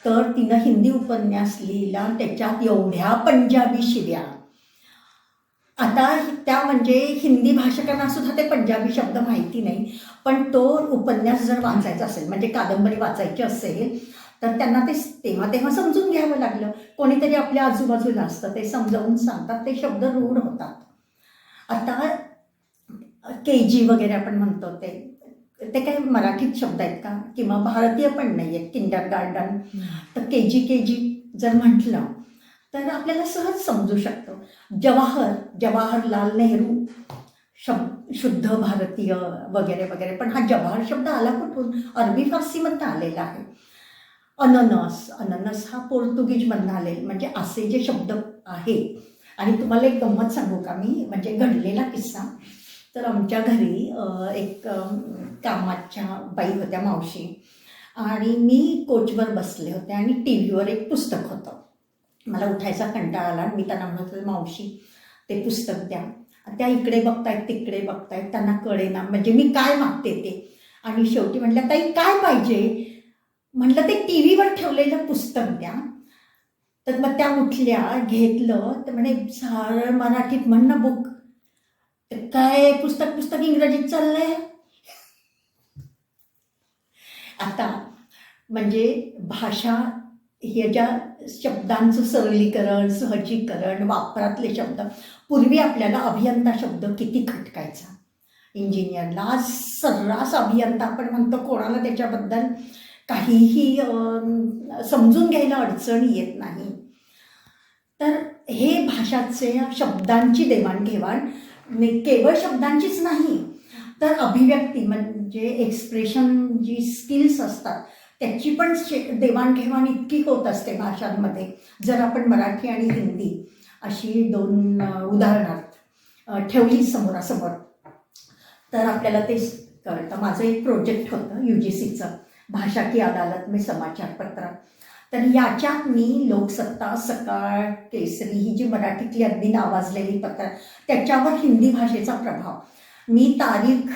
तर तिनं हिंदी उपन्यास लिहिला, त्याच्यात एवढ्या पंजाबी शिव्या. आता त्या म्हणजे हिंदी भाषकांना सुद्धा ते पंजाबी शब्द माहिती नाही, पण तो उपन्यास जर वाचायचा असेल म्हणजे कादंबरी वाचायची असेल तर त्यांना ते तेव्हा समजून घ्यावं लागलं. कोणीतरी आपल्या आजूबाजूला असतं, ते समजावून सांगतात, ते शब्द रूढ होतात. आता KG वगैरे आपण म्हणतो ते काही मराठीत शब्द आहेत का, किंवा भारतीय पण नाही आहेत. किंडरगार्टन तर KG जर म्हटलं तर आपल्याला सहज समजू शकतो. जवाहरलाल नेहरू शुद्ध भारतीय वगैरे वगैरे, पण हा जवाहर शब्द आला कुठून? अरबी फारसीमधनं आलेला आहे. अननस हा पोर्तुगीजमधनं आलेला, म्हणजे असे जे शब्द आहेत. आणि तुम्हाला एक गंमत सांगू का मी, म्हणजे घडलेला किस्सा. तर आमच्या घरी एक कामाच्या बाई होत्या, मावशी, आणि मी कोचवर बसले होते आणि TV वर एक पुस्तक होतं. मला उठायचा कंटाळा आला. मी त्यांना म्हणत होते, मावशी ते पुस्तक द्या. त्या इकडे बघतायत तिकडे बघतायत, त्यांना कळेना म्हणजे मी काय मागते ते. आणि शेवटी म्हटलं, ताई काय पाहिजे? म्हटलं ते TV वर ठेवलेलं पुस्तक द्या. तर मग त्या उठल्या, घेतलं, तर म्हणे सरळ मराठीत म्हण ना बुक. तर काय पुस्तक इंग्रजीत चाललंय. आता म्हणजे भाषा हे ज्या शब्दांचं सरलीकरण, सहजीकरण, वापरातले शब्द. पूर्वी आपल्याला अभियंता शब्द किती खटकायचा इंजिनियरला. आज सर्रास अभियंता आपण म्हणतो, कोणाला त्याच्याबद्दल काहीही समजून घ्यायला अडचण येत नाही. तर हे भाषाचे शब्दांची देवाणघेवाण केवळ शब्दांचीच नाही, तर अभिव्यक्ती म्हणजे एक्सप्रेशन जी स्किल्स असतात त्याची पण देवाणघेवाण इतकी होत असते भाषांमध्ये. जर आपण मराठी आणि हिंदी अशी दोन उदाहरणार्थ ठेवली समोरासमोर तर आपल्याला ते कळतं. माझं एक प्रोजेक्ट होतं UGCचं, भाषा की अदालत में समाचारपत्र. तर याच्यात मी लोकसत्ता, सकाळ, केसरी ही जी मराठीतली अगदी नावाजलेली पत्र, त्याच्यावर हिंदी भाषेचा प्रभाव मी तारीख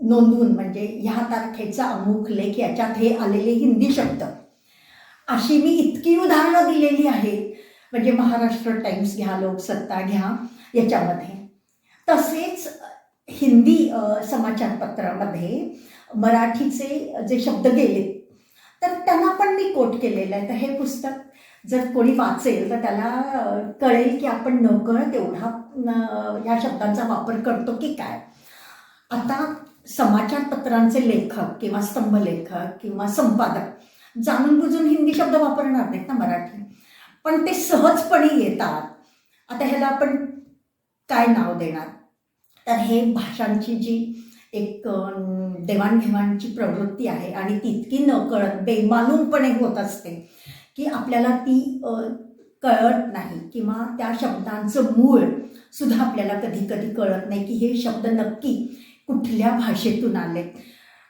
नोंदवून, म्हणजे ह्या तारखेचा अमुक लेख, याच्यात हे आलेले हिंदी शब्द, अशी मी इतकी उदाहरणं दिलेली आहेत. म्हणजे महाराष्ट्र टाइम्स घ्या, लोकसत्ता घ्या, याच्यामध्ये. तसेच हिंदी समाचारपत्रामध्ये मराठीचे जे शब्द गेले तर त्यांना पण मी कोट केलेलं आहे. तर हे पुस्तक जर कोणी वाचेल तर त्याला कळेल की आपण नकळत एवढा या शब्दांचा वापर करतो की काय. आता समाचारपत्रांचे लेखक किंवा स्तंभलेखक किंवा संपादक जाणून बुजून हिंदी शब्द वापरणार नाहीत ना मराठी, पण ते सहजपणे येतात. आता ह्याला आपण काय नाव देणार? तर हे भाषांची जी एक देवाणघेवाणची प्रवृत्ती आहे आणि तितकी नकळत बेमालूमपणे होत असते की आपल्याला ती कळत नाही, किंवा त्या शब्दांचं मूळ सुद्धा आपल्याला कधी कधी कळत नाही की हे शब्द नक्की कुठल्या भाषेतून आले.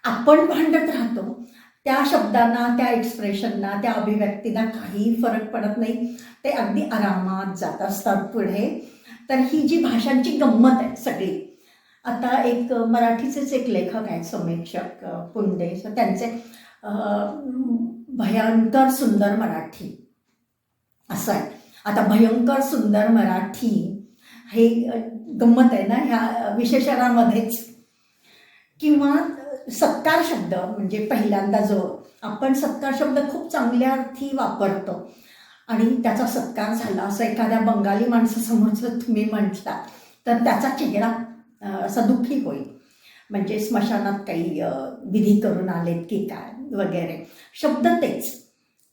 आपण भांडत राहतो त्या शब्दांना, त्या एक्सप्रेशनना, त्या अभिव्यक्तींना काही फरक पडत नाही, ते अगदी आरामात जात असतात पुढे. तर ही जी भाषांची गंमत आहे सगळी. आता एक मराठीचेच एक लेखक आहेत, समीक्षक पुंडे, त्यांचे भयंकर सुंदर मराठी असं आहे. आता भयंकर सुंदर मराठी हे गंमत आहे ना ह्या विशेषणामध्येच. किंवा सत्कार शब्द, म्हणजे पहिल्यांदा जो आपण सत्कार शब्द खूप चांगल्या अर्थी वापरतो आणि त्याचा सत्कार झाला असं एखाद्या बंगाली माणसासमोर जर तुम्ही म्हटला तर त्याचा चेहरा असा दुःखी होईल. म्हणजे स्मशानात काही विधी करून आलेत की काय वगैरे. शब्द तेच,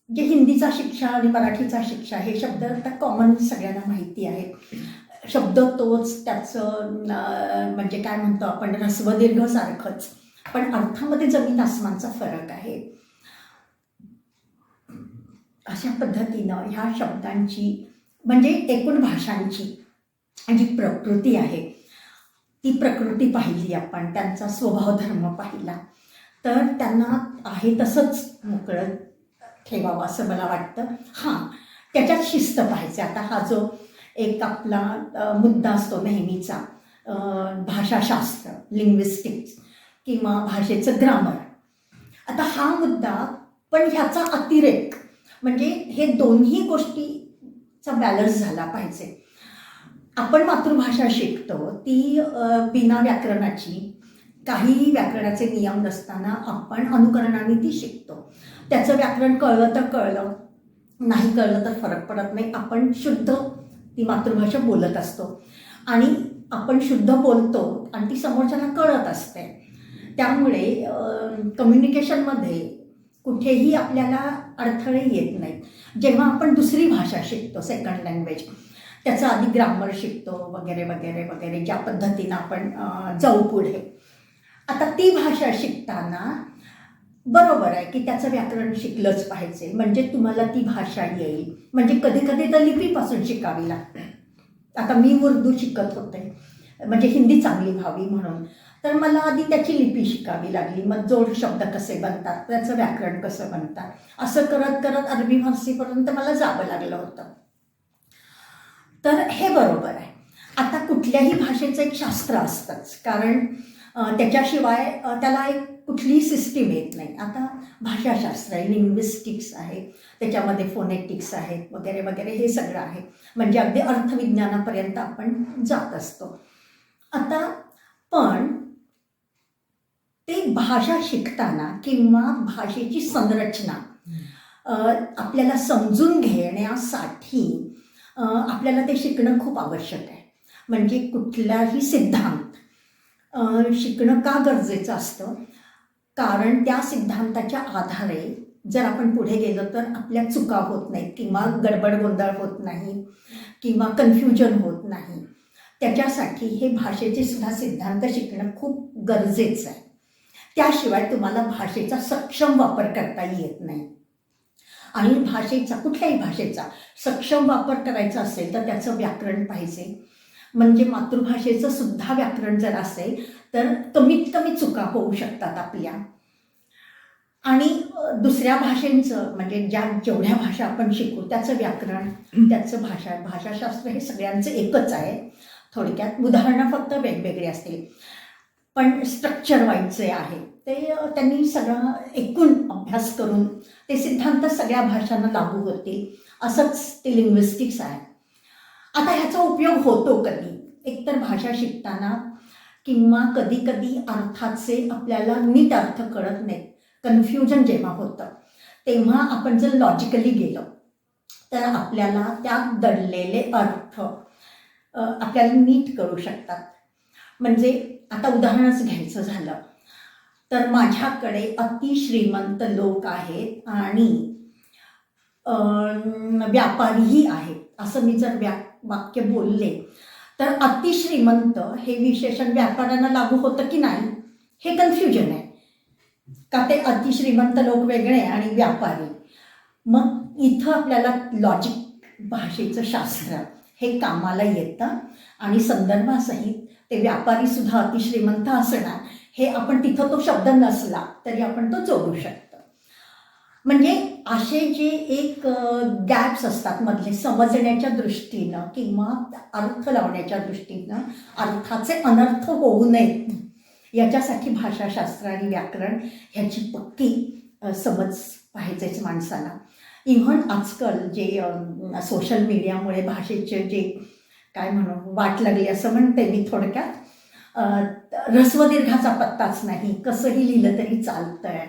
जे हिंदीचा शिक्षा आणि मराठीचा शिक्षा हे शब्द आता कॉमन सगळ्यांना माहिती आहे. शब्द तोच, त्याचं म्हणजे काय म्हणतो आपण ऱ्हस्व-दीर्घ सारखंच, पण अर्थामध्ये जमीन आसमानचा फरक आहे. अशा पद्धतीनं ह्या शब्दांची म्हणजे एकूण भाषांची जी प्रकृती आहे ती प्रकृती पाहिली आपण, त्यांचा स्वभाव धर्म पाहिला, तर त्यांना आहे तसंच मोकळं ठेवावं असं मला वाटतं. हां, त्याच्यात शिस्त पाहिजे. आता हा जो एक आपला मुद्दा असतो नेहमीचा, भाषाशास्त्र, लिंग्विस्टिक्स किंवा भाषेचं ग्रामर. आता हा मुद्दा, पण ह्याचा अतिरेक म्हणजे हे दोन्ही गोष्टीचा बॅलन्स झाला पाहिजे. आपण मातृभाषा शिकतो ती बिना व्याकरणाची, काही व्याकरणाचे नियम नसताना आपण अनुकरणाने ती शिकतो. त्याचं व्याकरण कळलं तर कळलं, नाही कळलं तर फरक पडत नाही. आपण शुद्ध ती मातृभाषा बोलत असतो आणि आपण शुद्ध बोलतो आणि ती समोरच्याला कळत असते. त्यामुळे कम्युनिकेशनमध्ये कुठेही आपल्याला अडथळे येत नाहीत. जेव्हा आपण दुसरी भाषा शिकतो, सेकंड लँग्वेज, त्याचं आधी ग्रामर शिकतो वगैरे वगैरे वगैरे, ज्या पद्धतीनं आपण जाऊ पुढे. आता ती भाषा शिकताना बरोबर आहे की त्याचं व्याकरण शिकलंच पाहिजे, म्हणजे तुम्हाला ती भाषा येईल. म्हणजे कधी कधी तर लिपीपासून शिकावी लागते. आता मी उर्दू शिकत होते, म्हणजे हिंदी चांगली व्हावी म्हणून, तर मला आधी त्याची लिपी शिकावी लागली. मग जोड शब्द कसे बनतात, त्याचं व्याकरण कसं बनतात, असं करत करत अरबी फारसीपर्यंत मला जावं लागलं होतं. तर हे बरोबर आहे. आता कुठल्याही भाषेचं एक शास्त्र असतंच, कारण त्याच्याशिवाय त्याला एक कुठलीही सिस्टीम येत नाही. आता भाषाशास्त्र आहे, लिंग्विस्टिक्स आहे, त्याच्यामध्ये फोनेटिक्स आहेत वगैरे वगैरे, हे सगळं आहे. म्हणजे अगदी अर्थविज्ञानापर्यंत आपण जात असतो. आता पण ते भाषा शिकताना किंवा भाषेची संरचना आपल्याला समजून घेण्यासाठी आपल्याला ते शिकणं खूप आवश्यक आहे. म्हणजे कुठलाही सिद्धांत शिकणं का गरजेचं असतं, कारण त्या सिद्धांताच्या आधारे जर आपण पुढे गेलो तर आपल्या चुका होत नाहीत किंवा गडबड गोंधळ होत नाही किंवा कन्फ्युजन होत नाही. त्याच्यासाठी हे भाषेचे सुद्धा सिद्धांत शिकणं खूप गरजेचं आहे. त्याशिवाय तुम्हाला भाषेचा सक्षम वापर करता येत नाही. आणि भाषेचा, कुठल्याही भाषेचा सक्षम वापर करायचा असेल तर त्याचं व्याकरण पाहिजे. म्हणजे मातृभाषेचं सुद्धा व्याकरण जर असेल तर कमीत कमी चुका होऊ शकतात आपल्या. आणि दुसऱ्या भाषेंचं, म्हणजे जेवढ्या भाषा आपण शिकू त्याचं व्याकरण, त्याचं भाषाशास्त्र हे सगळ्यांचं एकच आहे. थोडक्यात उदाहरणं फक्त वेगवेगळे असतील, पण स्ट्रक्चर वाईजचे आहे. ते त्यांनी सगळं एकूण अभ्यास करून ते सिद्धांत सगळ्या भाषांना लागू होतील, असंच ते लिंग्विस्टिक्स आहे. आता ह्याचा उपयोग होतो कधी, एकतर भाषा शिकताना किंवा कधी कधी अर्थाचे आपल्याला नीट अर्थ कळत नाहीत, कन्फ्युजन जेव्हा होतं, तेव्हा आपण जर लॉजिकली गेलो तर आपल्याला त्यात दडलेले अर्थ आपल्याला नीट कळू शकतात. म्हणजे आता उदाहरणच घ्यायचं झालं तर माझ्याकडे अतिश्रीमंत लोक आहेत आणि व्यापारीही आहेत, असं मी जर वाक्य बोलले तर अतिश्रीमंत हे विशेषण व्यापाऱ्यांना लागू होतं की नाही, हे कन्फ्युजन आहे. का ते अतिश्रीमंत लोक वेगळे आणि व्यापारी. मग इथं आपल्याला लॉजिक, भाषेचं शास्त्र हे कामाला येतं आणि संदर्भासहित ते व्यापारीसुद्धा अतिश्रीमंत असणार, हे आपण तिथं तो शब्द नसला तरी आपण तो जोडू शकतो. म्हणजे असे जे एक गॅप्स असतात मधले, समजण्याच्या दृष्टीनं किंवा अर्थ लावण्याच्या दृष्टीनं अर्थाचे अनर्थ होऊ नयेत, याच्यासाठी भाषाशास्त्र आणि व्याकरण ह्याची पक्की समज पाहिजेच माणसाला. इव्हन आजकाल जे सोशल मीडियामुळे भाषेचे जे काय म्हणू वाट लागली असं म्हणते मी थोडक्यात, ऱ्हस्व-दीर्घाचा पत्ताच नाही, कसंही लिहिलं तरी चालतंय.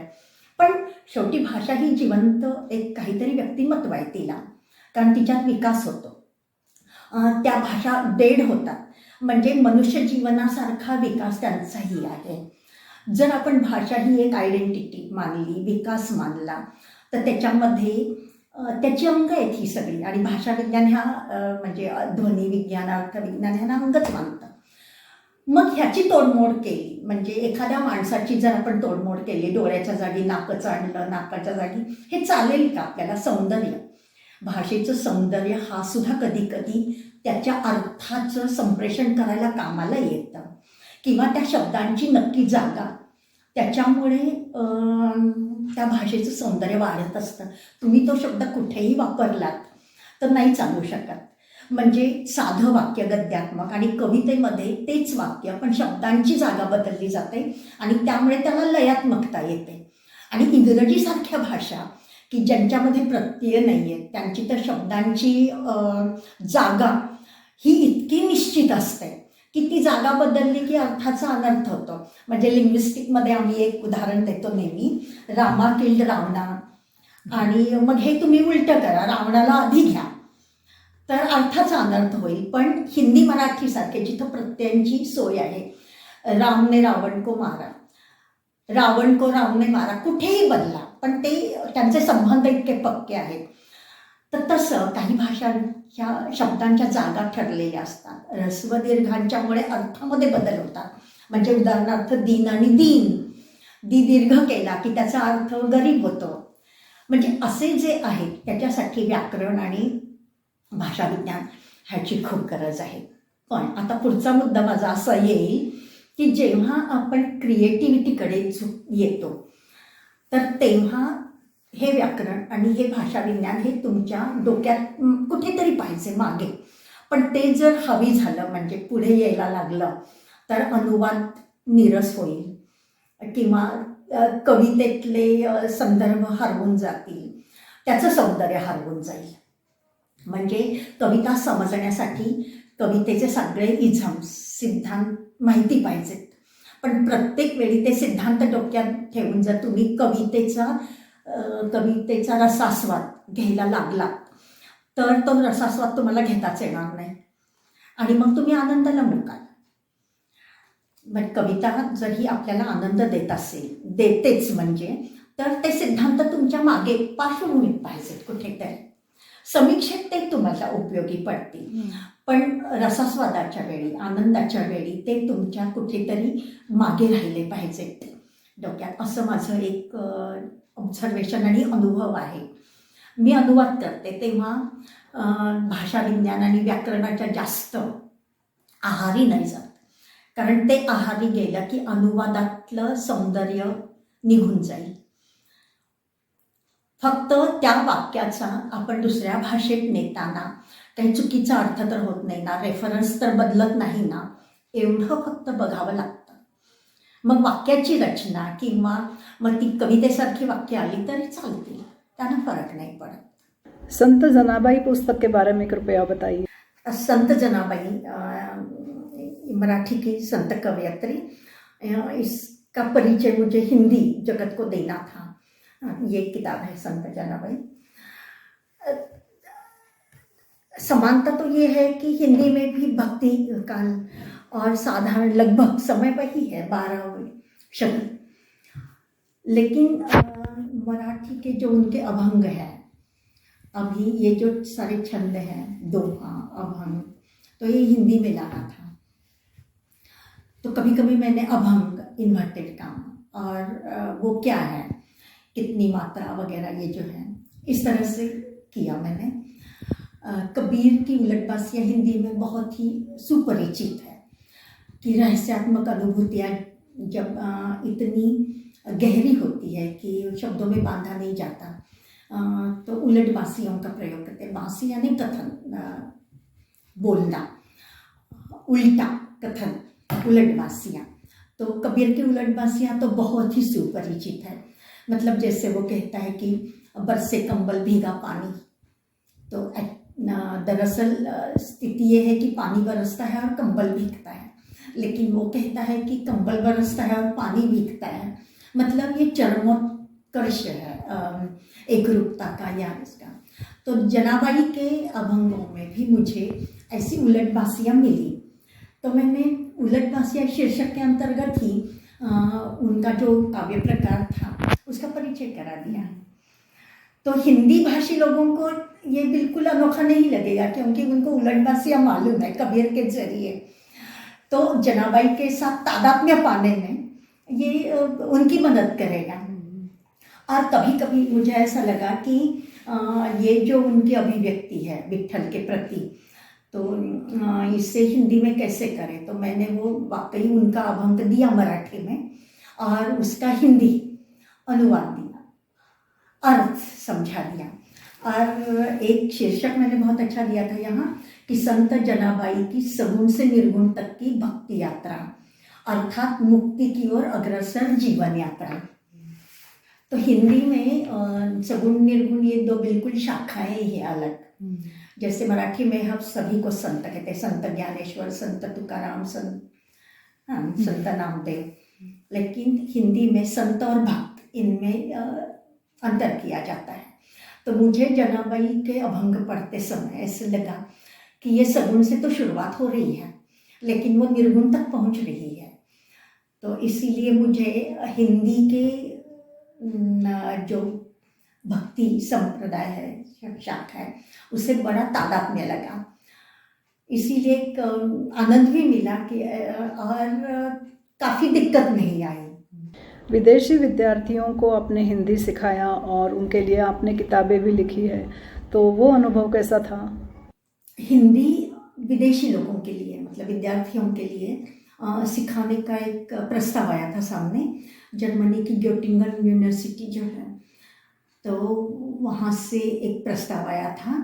पण शेवटी भाषा ही जिवंत एक काहीतरी व्यक्तिमत्व आहे तिला, कारण तिच्यात विकास होतो. त्या भाषा डेड होतात, म्हणजे मनुष्य जीवनासारखा विकास त्यांचाही आहे. जर आपण भाषा ही एक आयडेंटिटी मानली, विकास मानला, तर त्याच्यामध्ये त्याची अंग आहेत ही सगळी. आणि भाषा विज्ञान ह्या म्हणजे ध्वनी विज्ञान, अर्थविज्ञान ह्यांना अंगच मानतं. मग ह्याची तोडमोड केली, म्हणजे एखाद्या माणसाची जर आपण तोडमोड केली, डोळ्याच्या जागी नाकच आणलं, नाकाच्या जागी, हे चालेल का आपल्याला? सौंदर्य, भाषेचं सौंदर्य हा सुद्धा कधी कधी त्याच्या अर्थाचं संप्रेषण करायला कामाला येतं. किंवा त्या शब्दांची नक्की जागा, त्याच्यामुळे त्या भाषेचं सौंदर्य वाढत असतं. तुम्ही तो शब्द कुठेही वापरलात तर नाही चालू शकत. म्हणजे साधं वाक्य गद्यात्मक आणि कवितेमध्ये तेच वाक्य पण शब्दांची जागा बदलली जाते आणि त्यामुळे त्याला लयात्मकता येते. आणि इंग्रजीसारख्या भाषा की ज्यांच्यामध्ये प्रत्यय नाही आहेत त्यांची तर शब्दांची जागा ही इतकी निश्चित असते की ती जागा बदलली की अर्थाचा अनर्थ होतो. म्हणजे लिंग्विस्टिकमध्ये आम्ही एक उदाहरण देतो नेहमी, रामा किल्ड रावणा, आणि मग हे तुम्ही उलटं करा, रावणाला आधी घ्या, तर अर्थाचा अनर्थ होईल. पण हिंदी मराठीसारखे जिथं प्रत्ययांची सोय आहे, राम ने रावण को मारा, रावण को राम ने मारा, कुठेही बदला पण ते त्यांचे संबंध इतके पक्के आहेत. तर तसं काही भाषा ह्या शब्दांच्या जागा ठरलेल्या असतात. ऱ्हस्व दीर्घांच्यामुळे अर्थामध्ये बदल होतात. म्हणजे उदाहरणार्थ दिन आणि दीन, दी दीर्घ केला की त्याचा अर्थ गरीब होतो. म्हणजे असे जे आहेत त्याच्यासाठी व्याकरण आणि भाषाविज्ञान ह्याची खूप गरज आहे. पण आता पुढचा मुद्दा माझा असा येईल की जेव्हा आपण क्रिएटिव्हिटीकडे येतो तर तेव्हा हे व्याकरण आणि हे भाषाविज्ञान हे तुमच्या डोक्यात कुठेतरी पाहिजे मागे. पण ते जर हवी झालं म्हणजे पुढे यायला लागलं तर अनुवाद नीरस होईल किंवा कवितेतले संदर्भ हरवून जातील, त्याचं सौंदर्य हरवून जाईल. म्हणजे कविता समजण्यासाठी कवितेचे सगळे इझम्स, सिद्धांत माहिती पाहिजेत. पण प्रत्येक वेळी ते सिद्धांत डोक्यात ठेवून जर तुम्ही कवितेचा रसास्वाद घ्यायला लागलात तर तो रसास्वाद तुम्हाला घेताच येणार नाही आणि मग तुम्ही आनंदाला मुकाल. मग कविता जर ही आपल्याला आनंद देत असेल, देतेच म्हणजे, तर ते सिद्धांत तुमच्या मागे पार्श्वभूमीत पाहिजेत कुठेतरी. समीक्षेत ते तुम्हाला उपयोगी पडतील पण रसास्वादाच्या वेळी, आनंदाच्या वेळी ते तुमच्या कुठेतरी मागे राहिले पाहिजेत डोक्यात. असं माझं एक ऑब्झर्वेशन आणि अनुभव आहे. मी अनुवाद करते तेव्हा भाषाविज्ञान आणि व्याकरणाच्या जास्त आहारी नाही जात, कारण ते आहारी गेलं की अनुवादातलं सौंदर्य निघून जाईल. फक्त त्या वाक्याचा आपण दुसऱ्या भाषेत नेताना काही चुकीचा अर्थ तर होत नाही ना, रेफरन्स तर बदलत नाही ना, एवढं फक्त बघावं लागतं. मग वाक्याची रचना किंवा मग ती कवितेसारखी वाक्य आली तरी चालतील, त्यांना फरक नाही पडत. संत जनाबाई पुस्तक के बारे में कृपया बताइए. संत जनाबाई मराठी की संत कवयित्री, इसका परिचय मुझे हिंदी जगत को देना था. ये किताब है संत जनाबाई. समानता तो ये है कि हिंदी में भी भक्ति काल और साधारण लगभग समय वही है 12वीं शती, लेकिन मराठी के जो उनके अभंग हैं, अभी ये जो सारे छंद हैं, दोहा, अभंग, तो ये हिंदी में लाना था. तो कभी कभी मैंने अभंग इन्वर्टेड काम और वो क्या है, कितनी मात्रा वगैरह ये जो है इस तरह से किया मैंने. कबीर की उलटबासियाँ हिंदी में बहुत ही सुपरिचित है कि रहस्यात्मक अनुभूतियाँ जब इतनी गहरी होती है कि शब्दों में बांधा नहीं जाता, तो उलट बांसियों का प्रयोग करते हैं. बांसी यानी कथन, बोलना, उल्टा कथन, उलट बांसियाँ. तो कबीर की उलट बांसियाँ तो बहुत ही सुपरिचित है. मतलब जैसे वो कहता है कि बरसे कंबल भीगा पानी, तो दरअसल स्थिति ये है कि पानी बरसता है और कंबल भीगता है, लेकिन वो कहता है कि कंबल बरसता है और पानी भीगता है. मतलब ये चरमोत्कर्ष है एक रूपता का या इसका. तो जनाबाई के अभंगों में भी मुझे ऐसी उलटबासियाँ मिली, तो मैंने उलटबासियाँ शीर्षक के अंतर्गत ही उनका जो काव्य प्रकार था उसका परिचय करा दिया. तो हिंदी भाषी लोगों को ये बिल्कुल अनोखा नहीं लगेगा क्योंकि उनको उलटबासियाँ मालूम है कबीर के जरिए. तो जनाबाई के साथ तादात्म्य पाने में ये उनकी मदद करेगा. और कभी कभी मुझे ऐसा लगा कि ये जो उनकी अभिव्यक्ति है विट्ठल के प्रति, तो इससे हिंदी में कैसे करें, तो मैंने वो वाकई उनका अभंग दिया मराठी में और उसका हिंदी अनुवाद दिया, अर्थ समझा दिया। और एक शीर्षक मैंने बहुत अच्छा दिया था यहाँ कि संत जनाबाई की सगुण से निर्गुण तक की भक्ति यात्रा, अर्थात मुक्ति की ओर अग्रसर जीवन यात्रा। तो हिंदी में सगुण निर्गुण ये दो बिल्कुल शाखाएं ही हैं अलग। जैसे मराठी में हम सभी को संत कहते हैं, संत ज्ञानेश्वर, संत तुकाराम, संत नामदेव, लेकिन हिंदी में संत और भक्त इनमें अंतर किया जाता है। तो मुझे जनाबाई के अभंग पढ़ते समय ऐसे लगा कि ये सगुण से तो शुरुआत हो रही है लेकिन वो निर्गुण तक पहुंच रही है। तो इसीलिए मुझे हिंदी के जो भक्ति संप्रदाय है, शाखा है, उससे बड़ा तादात्म्य लगा। इसीलिए एक आनंद भी मिला कि और काफ़ी दिक्कत नहीं आई। विदेशी विद्यार्थियों को आपने हिंदी सिखाया और उनके लिए आपने किताबें भी लिखी है, तो वो अनुभव कैसा था? हिंदी विदेशी लोगों के लिए, मतलब विद्यार्थियों के लिए सिखाने का एक प्रस्ताव आया था सामने। जर्मनी की ग्योटिंगन यूनिवर्सिटी जो है, तो वहाँ से एक प्रस्ताव आया था।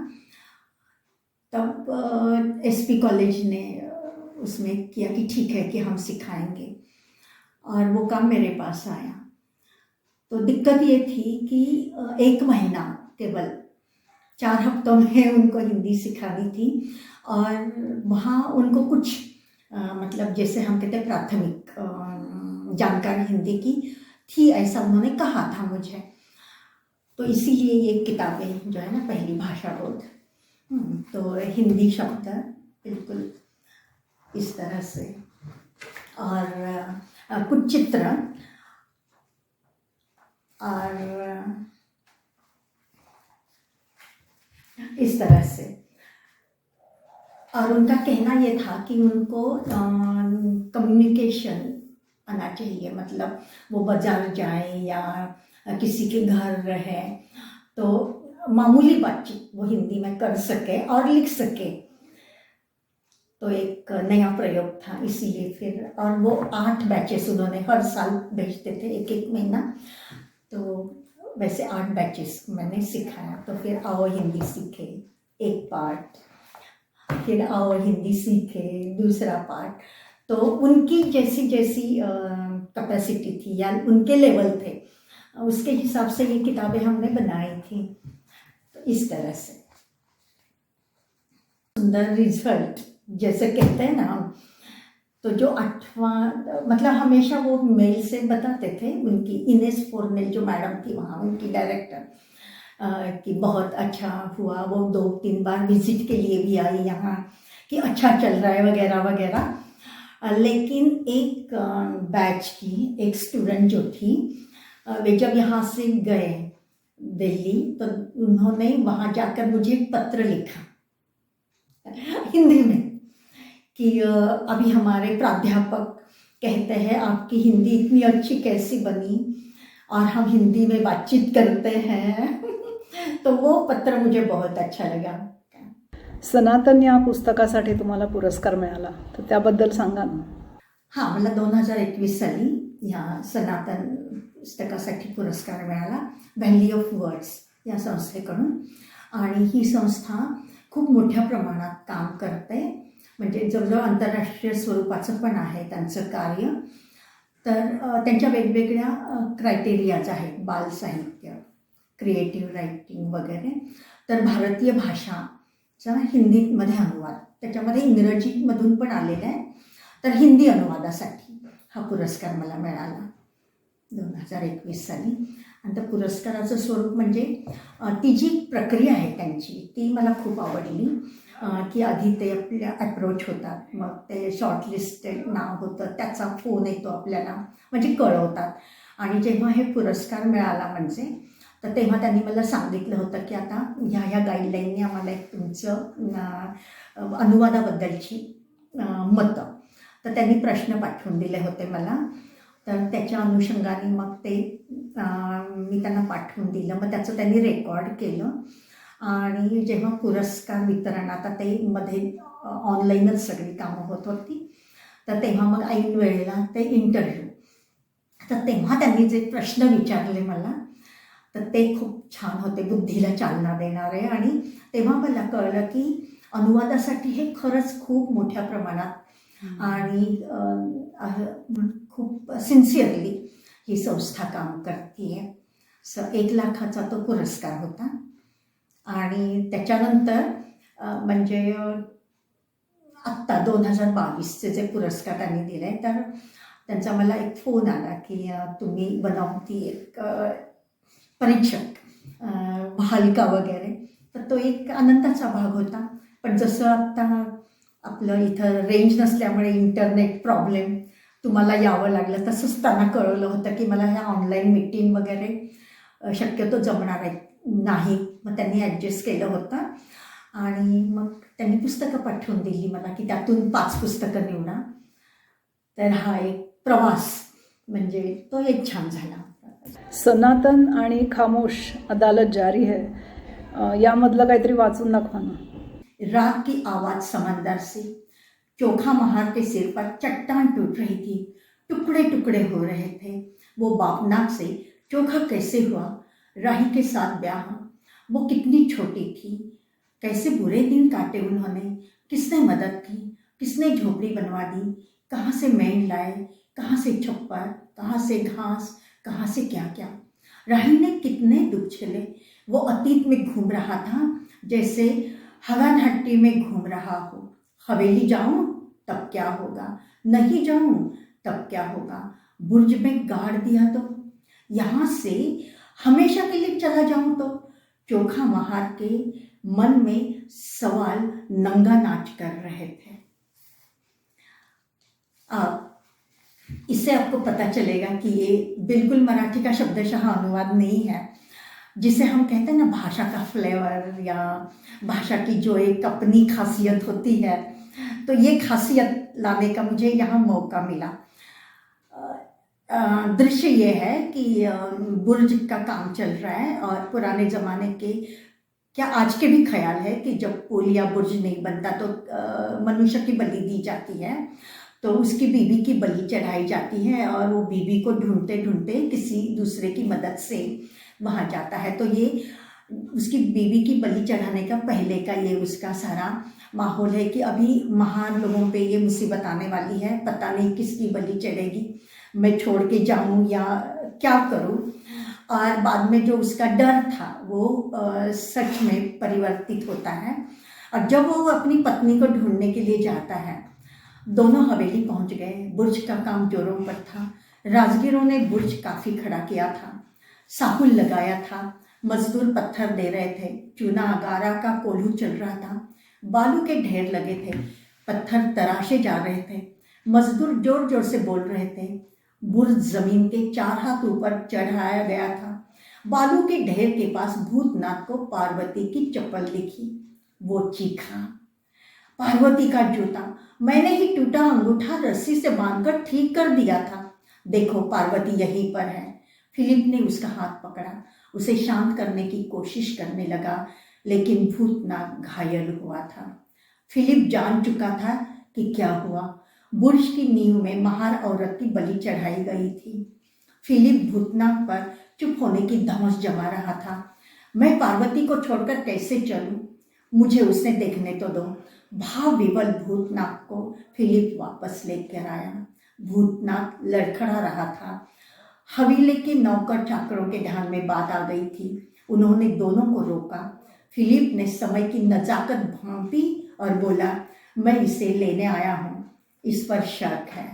तब एसपी कॉलेज ने उसमें किया कि ठीक है कि हम सिखाएंगे, और वो काम मेरे पास आया। तो दिक्कत ये थी कि 1 महीना केवल 4 हफ्तों में उनको हिंदी सिखानी थी, और वहाँ उनको कुछ मतलब जैसे हम कहते हैं प्राथमिक जानकारी हिंदी की थी, ऐसा उन्होंने कहा था मुझे। तो इसीलिए ये किताबें जो है ना, पहली भाषा बोध, तो हिंदी शब्द बिल्कुल इस तरह से, और कुछ चित्र, और इस तरह से। और उनका कहना ये था कि उनको कम्युनिकेशन आना चाहिए, मतलब वो बाजार जाए या किसी के घर रहे तो मामूली बातचीत वो हिंदी में कर सके और लिख सके। तो एक नया प्रयोग था, इसीलिए फिर, और वो 8 बैचेस उन्होंने हर साल भेजते थे, 1-1 महीना। तो वैसे 8 बैचेस मैंने सिखाया। तो फिर आओ हिंदी सीखे एक पार्ट, फिर आओ हिंदी सीखे दूसरा पार्ट। तो उनकी जैसी जैसी कैपेसिटी थी या उनके लेवल थे, उसके हिसाब से ये किताबें हमने बनाई थी। तो इस तरह से सुंदर रिजल्ट जैसे कहते हैं ना हम, तो जो 8वां, मतलब हमेशा वो मेल से बताते थे। उनकी इनेस फोर्नेल जो मैडम थी वहाँ, उनकी डायरेक्टर, कि बहुत अच्छा हुआ। वो 2-3 बार विजिट के लिए भी आई यहाँ कि अच्छा चल रहा है वगैरह वगैरह। लेकिन एक बैच की एक स्टूडेंट जो थी, वे जब यहाँ से गए दिल्ली, तो उन्होंने वहाँ जाकर मुझे एक पत्र लिखा हिंदी में कि अभी हमारे प्राध्यापक कहते हैं आपकी हिंदी इतनी अच्छी कैसी बनी, और हम हिंदी में बातचीत करते हैं। तो वो पत्र मुझे बहुत अच्छा लगा। सनातन या पुस्तकासाठी तुम्हाला पुरस्कार मिळाला, तर त्याबद्दल सांगा ना. हां, मला 2021 साली ह्या सनातन पुस्तकासाठी पुरस्कार मिळाला व्हॅली ऑफ वर्ड्स या संस्थेकडून. आणि ही संस्था खूप मोठ्या प्रमाणात काम करते, म्हणजे जवळजवळ आंतरराष्ट्रीय स्वरूपाचं पण आहे त्यांचं कार्य. तर त्यांच्या वेगवेगळ्या क्रायटेरियाज आहेत, बालसाहित्य, क्रिएटिव्ह रायटिंग वगैरे. तर भारतीय भाषाचा हिंदीमध्ये अनुवाद, त्याच्यामध्ये इंग्रजीमधून पण आलेला आहे. तर हिंदी अनुवादासाठी हा पुरस्कार मला मिळाला 2021 साली. आणि त्या पुरस्काराचं स्वरूप म्हणजे ती जी प्रक्रिया आहे त्यांची, ती मला खूप आवडली. की आधी ते आपल्या अप्रोच होतात, मग ते शॉर्टलिस्टेड नाव होतं, त्याचा फोन येतो आपल्याला, म्हणजे कळवतात. आणि जेव्हा हे पुरस्कार मिळाला म्हणजे, तर तेव्हा त्यांनी मला सांगितलं होतं की आता ह्या गाईडलाईनने आम्हाला एक तुमचं अनुवादाबद्दलची मतं, तर त्यांनी प्रश्न पाठवून दिले होते मला. तर त्याच्या अनुषंगाने मग ते मी त्यांना पाठवून दिलं. मग त्याचं त्यांनी रेकॉर्ड केलं आणि जेव्हा पुरस्कार वितरण, आता ते मध्ये ऑनलाईनच सगळी कामं होत होती, तर तेव्हा मग ऐन वेळेला ते इंटरव्ह्यू, तर तेव्हा त्यांनी जे प्रश्न विचारले मला, तर ते खूप छान होते, बुद्धीला चालना देणारे. आणि तेव्हा मला कळलं की अनुवादासाठी हे खरंच खूप मोठ्या प्रमाणात आणि खूप सिन्सिअरली ही संस्था काम करते आहे. 1,00,000चा तो पुरस्कार होता. आणि त्याच्यानंतर म्हणजे आत्ता 2022चे जे पुरस्कार त्यांनी दिले, तर त्यांचा मला एक फोन आला की तुम्ही बनवती एक परीक्षक हलका वगैरे, तर तो एक आनंदाचा भाग होता. पण जसं आत्ता आपलं इथं रेंज नसल्यामुळे इंटरनेट प्रॉब्लेम, तुम्हाला यावं लागलं, तसंच त्यांना कळवलं होतं की मला ह्या ऑनलाईन मीटिंग वगैरे शक्यतो जमणार नाही. मग त्यांनी ॲडजस्ट केलं होतं आणि मग त्यांनी पुस्तकं पाठवून दिली मला की त्यातून 5 पुस्तकं निवडा. तर हा एक प्रवास म्हणजे तो एक छान झाला. सनातन आणि खामोश अदालत जारी है, यामधलं काहीतरी वाचून दाखवा ना. रात की आवाज़ समंदर से, चोखा महार के सिर पर चट्टान टूट रही थी, टुकड़े टुकड़े हो रहे थे. वो बापनाक से चोखा कैसे हुआ, राही के साथ ब्याह, वो कितनी छोटी थी, कैसे बुरे दिन काटे उन्होंने, किसने मदद की, किसने झोपड़ी बनवा दी, कहाँ से मेंढ लाए, कहाँ से छप्पर, कहाँ से घास, कहाँ से क्या क्या. राही ने कितने दुख झेले. वो अतीत में घूम रहा था जैसे हवन हट्टी में घूम रहा हो. हवेली जाऊं तब क्या होगा, नहीं जाऊं तब क्या होगा, बुर्ज में गाड़ दिया तो, यहाँ से हमेशा के लिए चला जाऊं तो. चोखा महार के मन में सवाल नंगा नाच कर रहे थे. अब इससे आपको पता चलेगा कि ये बिल्कुल मराठी का शब्दशः अनुवाद नहीं है, जिसे हम कहते हैं ना भाषा का फ्लेवर या भाषा की जो एक अपनी खासियत होती है, तो ये खासियत लाने का मुझे यहाँ मौका मिला. दृश्य ये है कि बुर्ज का काम चल रहा है और पुराने ज़माने के, क्या आज के भी ख्याल है कि जब पुल या बुर्ज नहीं बनता तो मनुष्य की बलि दी जाती है, तो उसकी बीवी की बलि चढ़ाई जाती है और वो बीवी को ढूंढते ढूंढते किसी दूसरे की मदद से वहाँ जाता है. तो ये उसकी बीवी की बलि चढ़ाने का पहले का ये उसका सारा माहौल है कि अभी महान लोगों पे ये मुसीबत आने वाली है, पता नहीं किसकी बलि चढ़ेगी, मैं छोड़ के जाऊँ या क्या करूँ. और बाद में जो उसका डर था वो सच में परिवर्तित होता है. और जब वो अपनी पत्नी को ढूंढने के लिए जाता है, दोनों हवेली पहुंच गए. बुर्ज का काम जोरों पर था. राजगीरों ने बुर्ज काफ़ी खड़ा किया था, साहुल लगाया था, मजदूर पत्थर दे रहे थे, चूना गारा का कोल्हू चल रहा था, बालू के ढेर लगे थे, पत्थर तराशे जा रहे थे, मजदूर जोर जोर से बोल रहे थे. बुर्ज जमीन के 4 हाथ ऊपर चढ़ाया गया था. बालू के ढेर के पास भूतनाथ को पार्वती की चप्पल दिखी. वो चीखा, पार्वती का जूता, मैंने ही टूटा अंगूठा रस्सी से बांधकर ठीक कर दिया था, देखो पार्वती यहीं पर है. फिलिप ने उसका हाथ पकड़ा, उसे शांत करने की कोशिश करने लगा, लेकिन भूतनाथ घायल हुआ था. फिलिप जान चुका था कि क्या हुआ. बुर्ज की नींव में महार औरत की बलि चढ़ाई गई थी. फिलिप भूतनाथ पर चुप होने की धमस जमा रहा था. मैं पार्वती को छोड़कर कैसे चलूं, मुझे उसे देखने तो दो. भाव विवल भूतनाथ को फिलिप वापस लेकर आया. भूतनाथ लड़खड़ा रहा था. हवेली के नौकर चाकरों के ध्यान में बात आ गई थी. उन्होंने दोनों को रोका. फिलिप ने समय की नजाकत भांपी और बोला, मैं इसे लेने आया हूँ, इस पर शक है,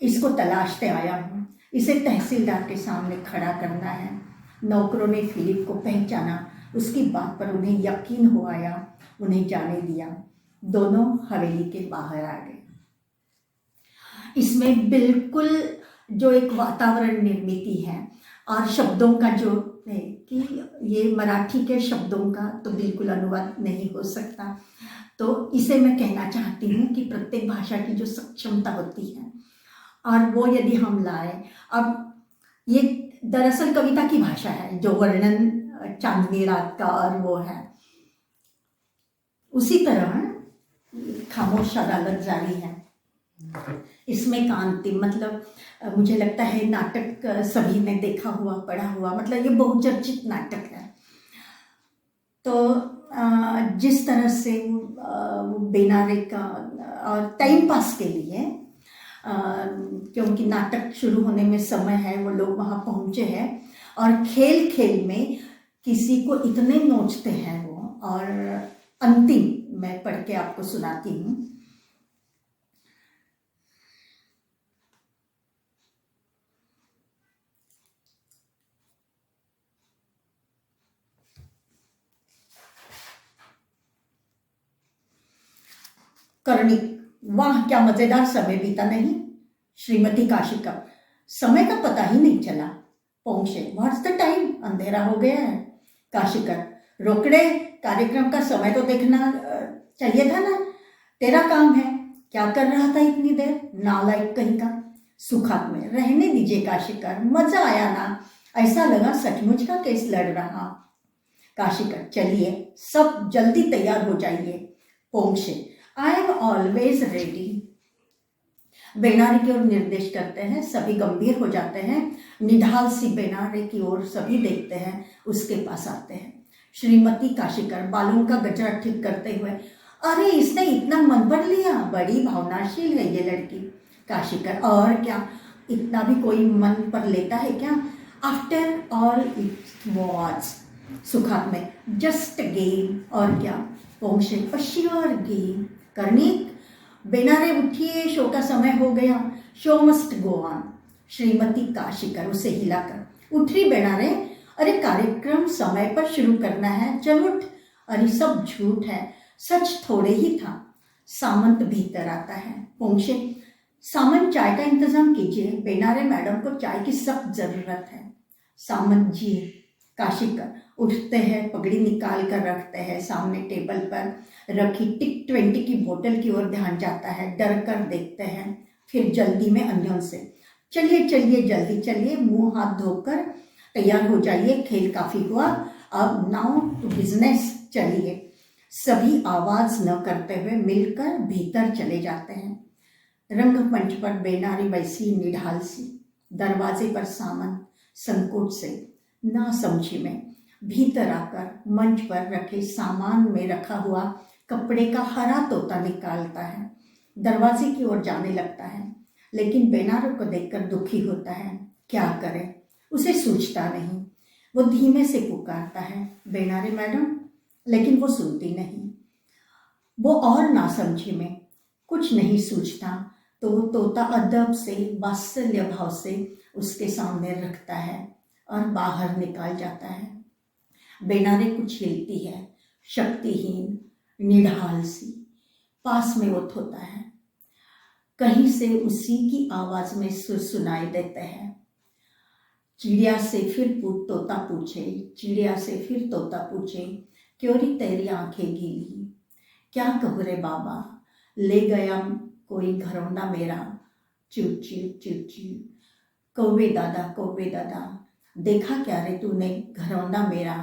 इसको तलाशते आया हूँ, इसे तहसीलदार के सामने खड़ा करना है. नौकरों ने फिलिप को पहचाना. उसकी बात पर उन्हें यकीन हो आया. उन्हें जाने दिया. दोनों हवेली के बाहर आ गए. इसमें बिल्कुल जो एक वातावरण निर्मित है और शब्दों का जो है कि ये मराठी के शब्दों का तो बिल्कुल अनुवाद नहीं हो सकता. तो इसे मैं कहना चाहती हूँ कि प्रत्येक भाषा की जो सक्षमता होती है और वो यदि हम लाए, अब ये दरअसल कविता की भाषा है, जो वर्णन चांदनी रात का और वो है, उसी तरह खामोश अदालत जारी है। इसमें कांति मतलब मुझे लगता है नाटक सभी ने देखा हुआ पढ़ा हुआ, मतलब ये बहुचर्चित नाटक है। तो जिस तरह से वो बेनारे का और टाइम पास के लिए, क्योंकि नाटक शुरू होने में समय है, वो लोग वहाँ पहुँचे हैं और खेल खेल में किसी को इतने नोचते हैं वो। और अंतिम मैं पढ़ के आपको सुनाती हूँ। कर्णिक, वाह क्या मजेदार समय बीता नहीं। श्रीमती काशिका, समय का पता ही नहीं चला। पहुंचे, व्हाट्स द टाइम, अंधेरा हो गया है। काशिकर, रोकड़े, कार्यक्रम का समय तो देखना चाहिए था ना, तेरा काम है, क्या कर रहा था इतनी देर, नालायक कहीं का। सुखात में, रहने दीजिए काशिकर, मजा आया ना, ऐसा लगा सचमुच का केस लड़ रहा। काशिकर, चलिए सब जल्दी तैयार हो जाइए। पहुंचे, आई एम ऑलवेज रेडी। बेनारे की ओर निर्देश करते हैं, सभी गंभीर हो जाते हैं। निढाल सी बेनारे की ओर सभी देखते हैं, उसके पास आते हैं। श्रीमती काशिकर बालों का गजरा ठीक करते हुए, अरे इसने इतना मन पर लिया, बड़ी भावनाशील है ये लड़की। काशिकर, और क्या, इतना भी कोई मन पर लेता है क्या? After all it was. सुखात में, जस्ट गेम, और क्या। पहुंचे, श्योर गेम। कर्णिक, बेनारे उठिए, शो का समय हो गया, show must go on. Shrimati Kashikar उसे हिलाकर, उठ रही बेनारे, अरे कार्यक्रम समय पर शुरू करना है, चल उठ। अरे सब झूठ है, सच थोड़े ही था। सामंत भीतर आता है। पहुंचे, सामंत चाय का इंतजाम कीजिए, बेनारे मैडम को चाय की सख्त जरूरत है। सामंत जी। काशिकर उठते हैं, पगड़ी निकाल कर रखते हैं सामने टेबल पर रखी टिक 20 की बोतल की ओर ध्यान जाता है, डर कर देखते हैं, फिर जल्दी में अन्यों से, चलिए चलिए जल्दी चलिए, मुंह हाथ धोकर तैयार हो जाइए, खेल काफी हुआ, अब नाउ टू बिजनेस, चलिए। सभी आवाज न करते हुए मिलकर भीतर चले जाते हैं। रंगमंच पर बेनारी वैसी निढाल सी, दरवाजे पर सामंत संकोच से ना समझी में भीतर आकर मंच पर रखे सामान में रखा हुआ कपड़े का हरा तोता निकालता है, दरवाजे की ओर जाने लगता है, लेकिन बेनारे को देखकर दुखी होता है। क्या करे, उसे सूझता नहीं। वो धीमे से पुकारता है, बेनारे मैडम, लेकिन वो सुनती नहीं। वो और ना समझी में कुछ नहीं सूझता तो तोता अदब से, वात्सल्य भाव से उसके सामने रखता है और बाहर निकाल जाता है। बेनारे कुछ हिलती है, शक्तिहीन, निढाल सी। पास में वो होता है, कहीं से उसी की आवाज में सुर सुनाई देते हैं। चिड़िया से फिर तोता पूछे, चिड़िया से फिर तोता पूछे, क्यों री तेरी आंखें गीली, क्या कहूँ रे बाबा, ले गया कोई घरौंदा मेरा, चिव चिव चिव चिव। कौवे दादा, देखा क्या रे तूने घरौंदा मेरा,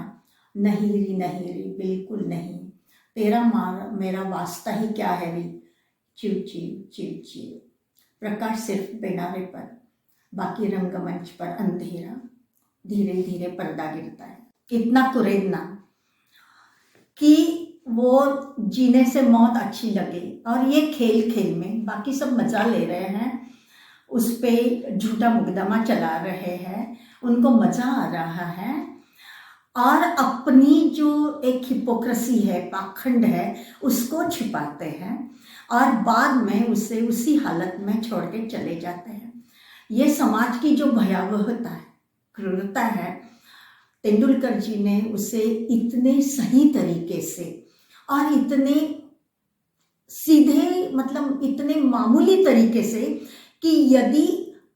नहीं री बिल्कुल नहीं, तेरा मेरा वास्ता ही क्या है रे, चिव चिव चिव चिव। प्रकाश सिर्फ बेनारे पर, बाकी रंगमंच पर अंधेरा। धीरे धीरे पर्दा गिरता है, इतना कुरेदना कि वो जीने से मौत अच्छी लगे, और ये खेल खेल में बाकी सब मजा ले रहे हैं, उस पे झूठा मुकदमा चला रहे हैं, उनको मजा आ रहा है, और अपनी जो एक हिपोक्रेसी है, पाखंड है, उसको छिपाते हैं और बाद में उसे उसी हालत में छोड़ के चले जाते हैं। ये समाज की जो भयावहता है, क्रूरता है, तेंदुलकर जी ने उसे इतने सही तरीके से और इतने सीधे, मतलब इतने मामूली तरीके से कि यदि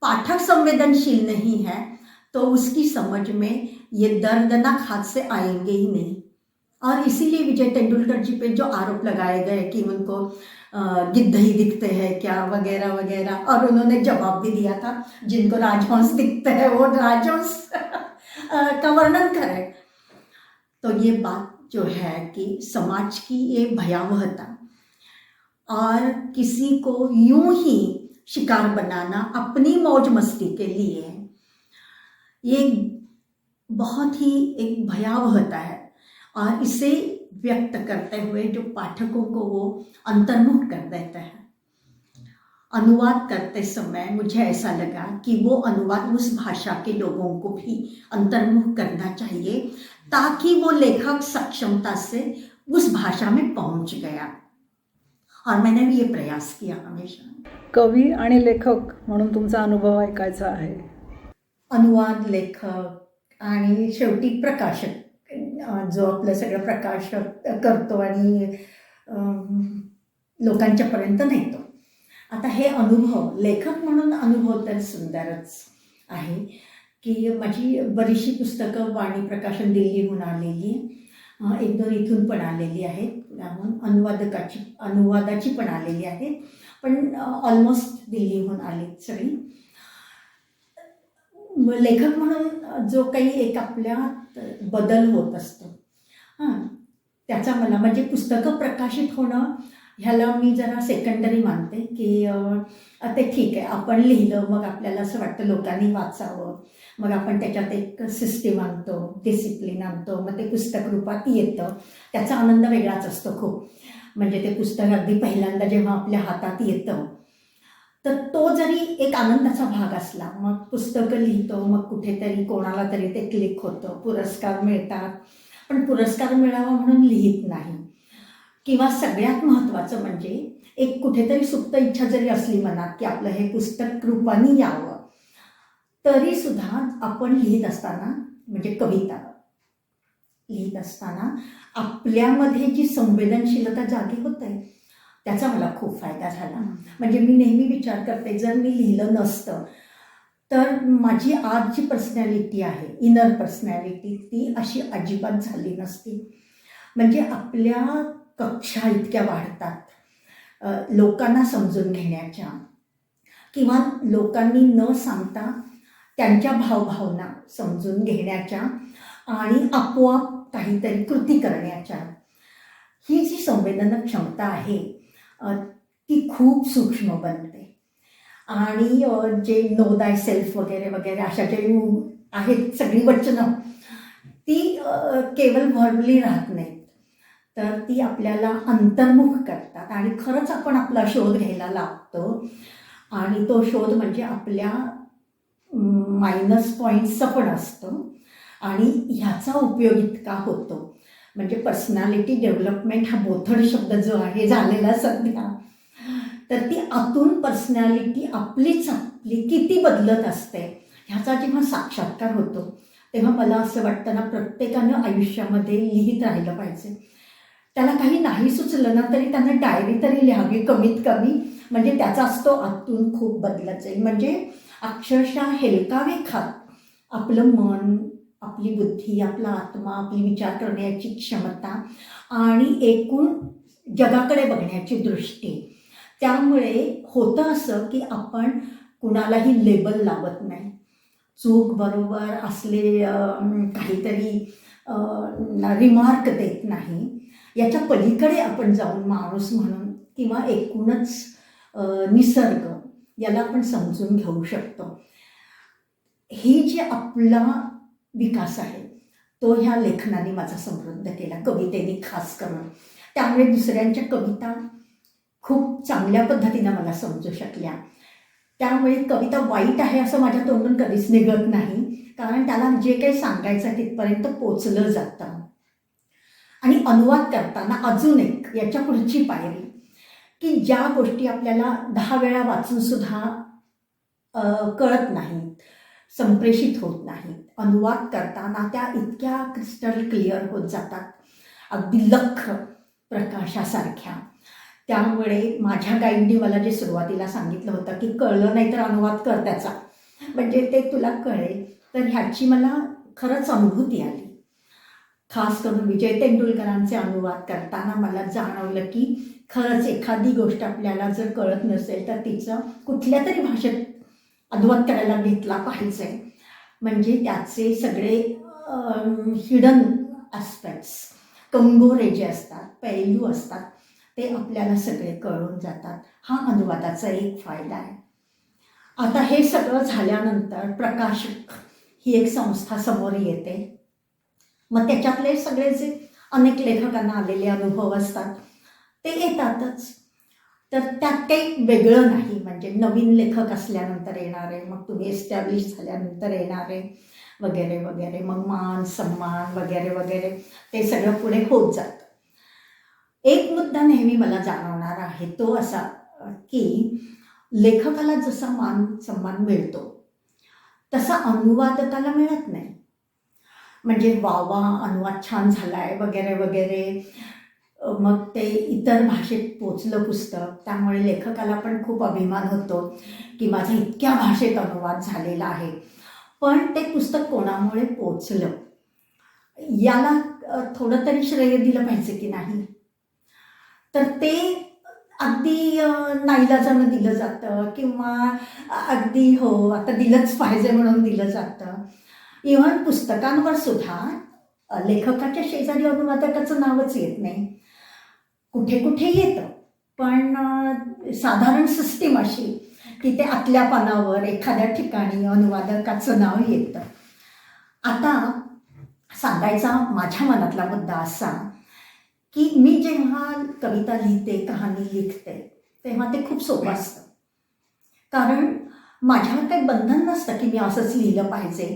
पाठक संवेदनशील नहीं है तो उसकी समझ में ये दर्दनाक हादसे आएंगे ही नहीं। और इसीलिए विजय तेंदुलकर जी पे जो आरोप लगाए गए कि उनको गिद्ध ही दिखते हैं क्या, वगैरह वगैरह, और उन्होंने जवाब भी दिया था, जिनको राजहंस दिखते हैं वो राजहंस का वर्णन करें। तो ये बात जो है कि समाज की ये भयावहता और किसी को यूं ही शिकार बनाना अपनी मौज मस्ती के लिए, ये बहुत ही एक भयावहता है। और इसे व्यक्त करते हुए जो पाठकों को वो अंतर्मुख कर देता है। अनुवाद करते समय मुझे ऐसा लगा कि वो अनुवाद उस भाषा के लोगों को भी अंतर्मुख करना चाहिए, ताकि वो लेखक सक्षमता से उस भाषा में पहुंच गया। और मैंने भी ये प्रयास किया हमेशा। कवी आणि लेखक म्हणून तुमचा अनुभव ऐकायचा आहे. अनुवाद, लेखक आणि शेवटी प्रकाशक, जो आपलं सगळं प्रकाशक करतो आणि लोकांच्यापर्यंत नेतो. आता हे अनुभव, लेखक म्हणून अनुभव तर सुंदरच आहे की माझी बरीचशी पुस्तकं वाणी प्रकाशन दिल्लीहून आलेली, 1-2 इथून पण आलेली आहेत, पुण्याहून अनुवादाची पण आलेली आहेत, पण ऑलमोस्ट दिल्लीहून आली सगळी. लेखक म्हणून जो काही एक आपल्यात बदल होत असतो, त्याचा मला म्हणजे पुस्तकं प्रकाशित होणं ह्याला मी जरा सेकंडरी मानते. की ते ठीक आहे, आपण लिहिलं, मग आपल्याला असं वाटतं लोकांनी वाचावं, मग आपण त्याच्यात एक सिस्टीम आणतो, डिसिप्लिन आणतो, मग ते पुस्तक रूपात येतं, त्याचा आनंद वेगळाच असतो खूप. म्हणजे ते पुस्तक अगदी पहिल्यांदा जेव्हा आपल्या हातात येतं, तर तो जरी एक आनंदाचा भाग असला, मग पुस्तकं लिहितो, मग कुठेतरी कोणाला तरी ते क्लिक होतं, पुरस्कार मिळतात, पण पुरस्कार मिळावा म्हणून लिहित नाही. किंवा सगळ्यात महत्त्वाचं म्हणजे एक कुठेतरी सुप्त इच्छा जरी असली मनात की आपलं हे पुस्तक रूपाने यावं, तरीसुद्धा आपण लिहित असताना, म्हणजे कविता लिहित असताना आपल्यामध्ये जी संवेदनशीलता जागी होते, त्याचा मला खूप फायदा झाला. म्हणजे मी नेहमी विचार करते, जर मी लिहिलं नसतं तर माझी आज जी पर्सनॅलिटी आहे, इनर पर्सनॅलिटी, ती अशी अजिबात झाली नसती. म्हणजे आपल्या कक्षा इतक्या वाढतात लोकांना समजून घेण्याच्या, किंवा लोकांनी न सांगता त्यांच्या भावभावना समजून घेण्याच्या आणि आपोआप काहीतरी कृती करण्याच्या. ही जी संवेदन क्षमता आहे ती खूप सूक्ष्म बनते. आणि जे नो दाय सेल्फ वगैरे वगैरे अशा जे आहेत सगळी वचनं, ती केवळ व्हर्बली राहत नाहीत, तर ती आपल्याला अंतर्मुख करतात आणि खरंच आपण आपला शोध घ्यायला लागतो. आणि तो शोध म्हणजे आपल्या मायनस पॉईंट्सचा पण असतो. आणि ह्याचा उपयोग इतका होतो, म्हणजे पर्सनॅलिटी डेव्हलपमेंट हा बोथड शब्द जो आहे झालेला सध्या, तर ती आतून पर्सनॅलिटी आपलीच आपली किती बदलत असते ह्याचा जेव्हा साक्षात्कार होतो, तेव्हा मला असं वाटतं ना, प्रत्येकानं आयुष्यामध्ये लिहित राहिलं पाहिजे. त्याला काही नाही सुचलं ना तरी त्यानं डायरी तरी लिहावी कमीत कमी, म्हणजे त्याचाच तो आतून खूप बदलत जाईल. म्हणजे अक्षरशः हेलकावे खात आपलं मन, आपली बुद्धी, आपला आत्मा, आपली विचार करण्याची क्षमता आणि एकूण जगाकडे बघण्याची दृष्टी. त्यामुळे होतं असं की आपण कुणालाही लेबल लावत नाही, चूक बरोबर असले काहीतरी रिमार्क देत नाही. याच्या पलीकडे आपण जाऊन माणूस म्हणून किंवा एकूणच निसर्ग याला आपण समजून घेऊ शकतो. ही जी आपला विकास आहे तो ह्या लेखनाने माझा समृद्ध केला, कवितेने खास करून. त्यामुळे दुसऱ्यांच्या कविता खूप चांगल्या पद्धतीनं मला समजू शकल्या. त्यामुळे कविता वाईट आहे असं माझ्या तोंडून कधीच निघत नाही, कारण त्याला जे काही सांगायचं तिथपर्यंत पोचलं जातं. आणि अनुवाद करताना अजून एक याच्या पुढची पायरी, की ज्या गोष्टी आपल्याला 10 वेळा वाचूनसुद्धा कळत नाहीत, संप्रेषित होत नाहीत, अनुवाद करताना त्या इतक्या क्रिस्टल क्लिअर होत जातात, अगदी लख प्रकाशासारख्या. त्यामुळे माझ्या गाईडनी मला जे सुरुवातीला सांगितलं होतं की कळलं नाही तर अनुवाद कर त्याचा, म्हणजे ते तुला कळेल, तर ह्याची मला खरंच अनुभूती आली. खास करून विजय तेंडुलकरांचे अनुवाद करताना मला जाणवलं की खरंच एखादी गोष्ट आपल्याला जर कळत नसेल तर तिचं कुठल्या तरी भाषेत अनुवाद करायला घेतला पाहिजे, म्हणजे त्याचे सगळे हिडन ॲस्पेक्ट्स कंगोरे जे असतात, पैलू असतात, ते आपल्याला सगळे कळून जातात. हा अनुवादाचा एक फायदा आहे. आता हे सगळं झाल्यानंतर प्रकाशक ही एक संस्था समोर येते. मग त्याच्यातले सगळे जे अनेक लेखकांना आलेले अनुभव असतात ते येतातच. तर त्यात काही वेगळं नाही, म्हणजे नवीन लेखक असल्यानंतर येणारे, मग तुम्ही एस्टॅब्लिश झाल्यानंतर येणारे वगैरे वगैरे, मग मान सन्मान वगैरे वगैरे ते सगळं पुढे होत जातं. एक मुद्दा नेहमी मला जाणवणार आहे तो असा की लेखकाला जसा मान सन्मान मिळतो तसा अनुवादकाला मिळत नाही. म्हणजे वा अनुवाद छान झालाय वगैरे वगैरे, मग ते इतर भाषेत पोचलं पुस्तक, त्यामुळे लेखकाला पण खूप अभिमान होतो की माझा इतक्या भाषेत अनुवाद झालेला आहे. पण ते पुस्तक कोणामुळे पोचलं याला थोडं तरी श्रेय दिलं पाहिजे की नाही. तर ते अगदी नाईलाजानं दिलं जातं किंवा अगदी हो आता दिलंच पाहिजे म्हणून दिलं जातं. इव्हन पुस्तकांवर सुद्धा लेखकाच्या शेजारी अनुवादकाचं नावच येत नाही. कुठे कुठे येतं, पण साधारण सिस्टीम अशी की ते आतल्या पानावर एखाद्या ठिकाणी अनुवादकाचं नाव येतं. आता सांगायचा माझ्या मनातला मुद्दा असा की मी जेव्हा कविता लिहिते, कहाणी लिखते, तेव्हा ते खूप सोपं असतं. कारण माझ्यावर काही बंधन नसतं की मी असंच लिहिलं पाहिजे,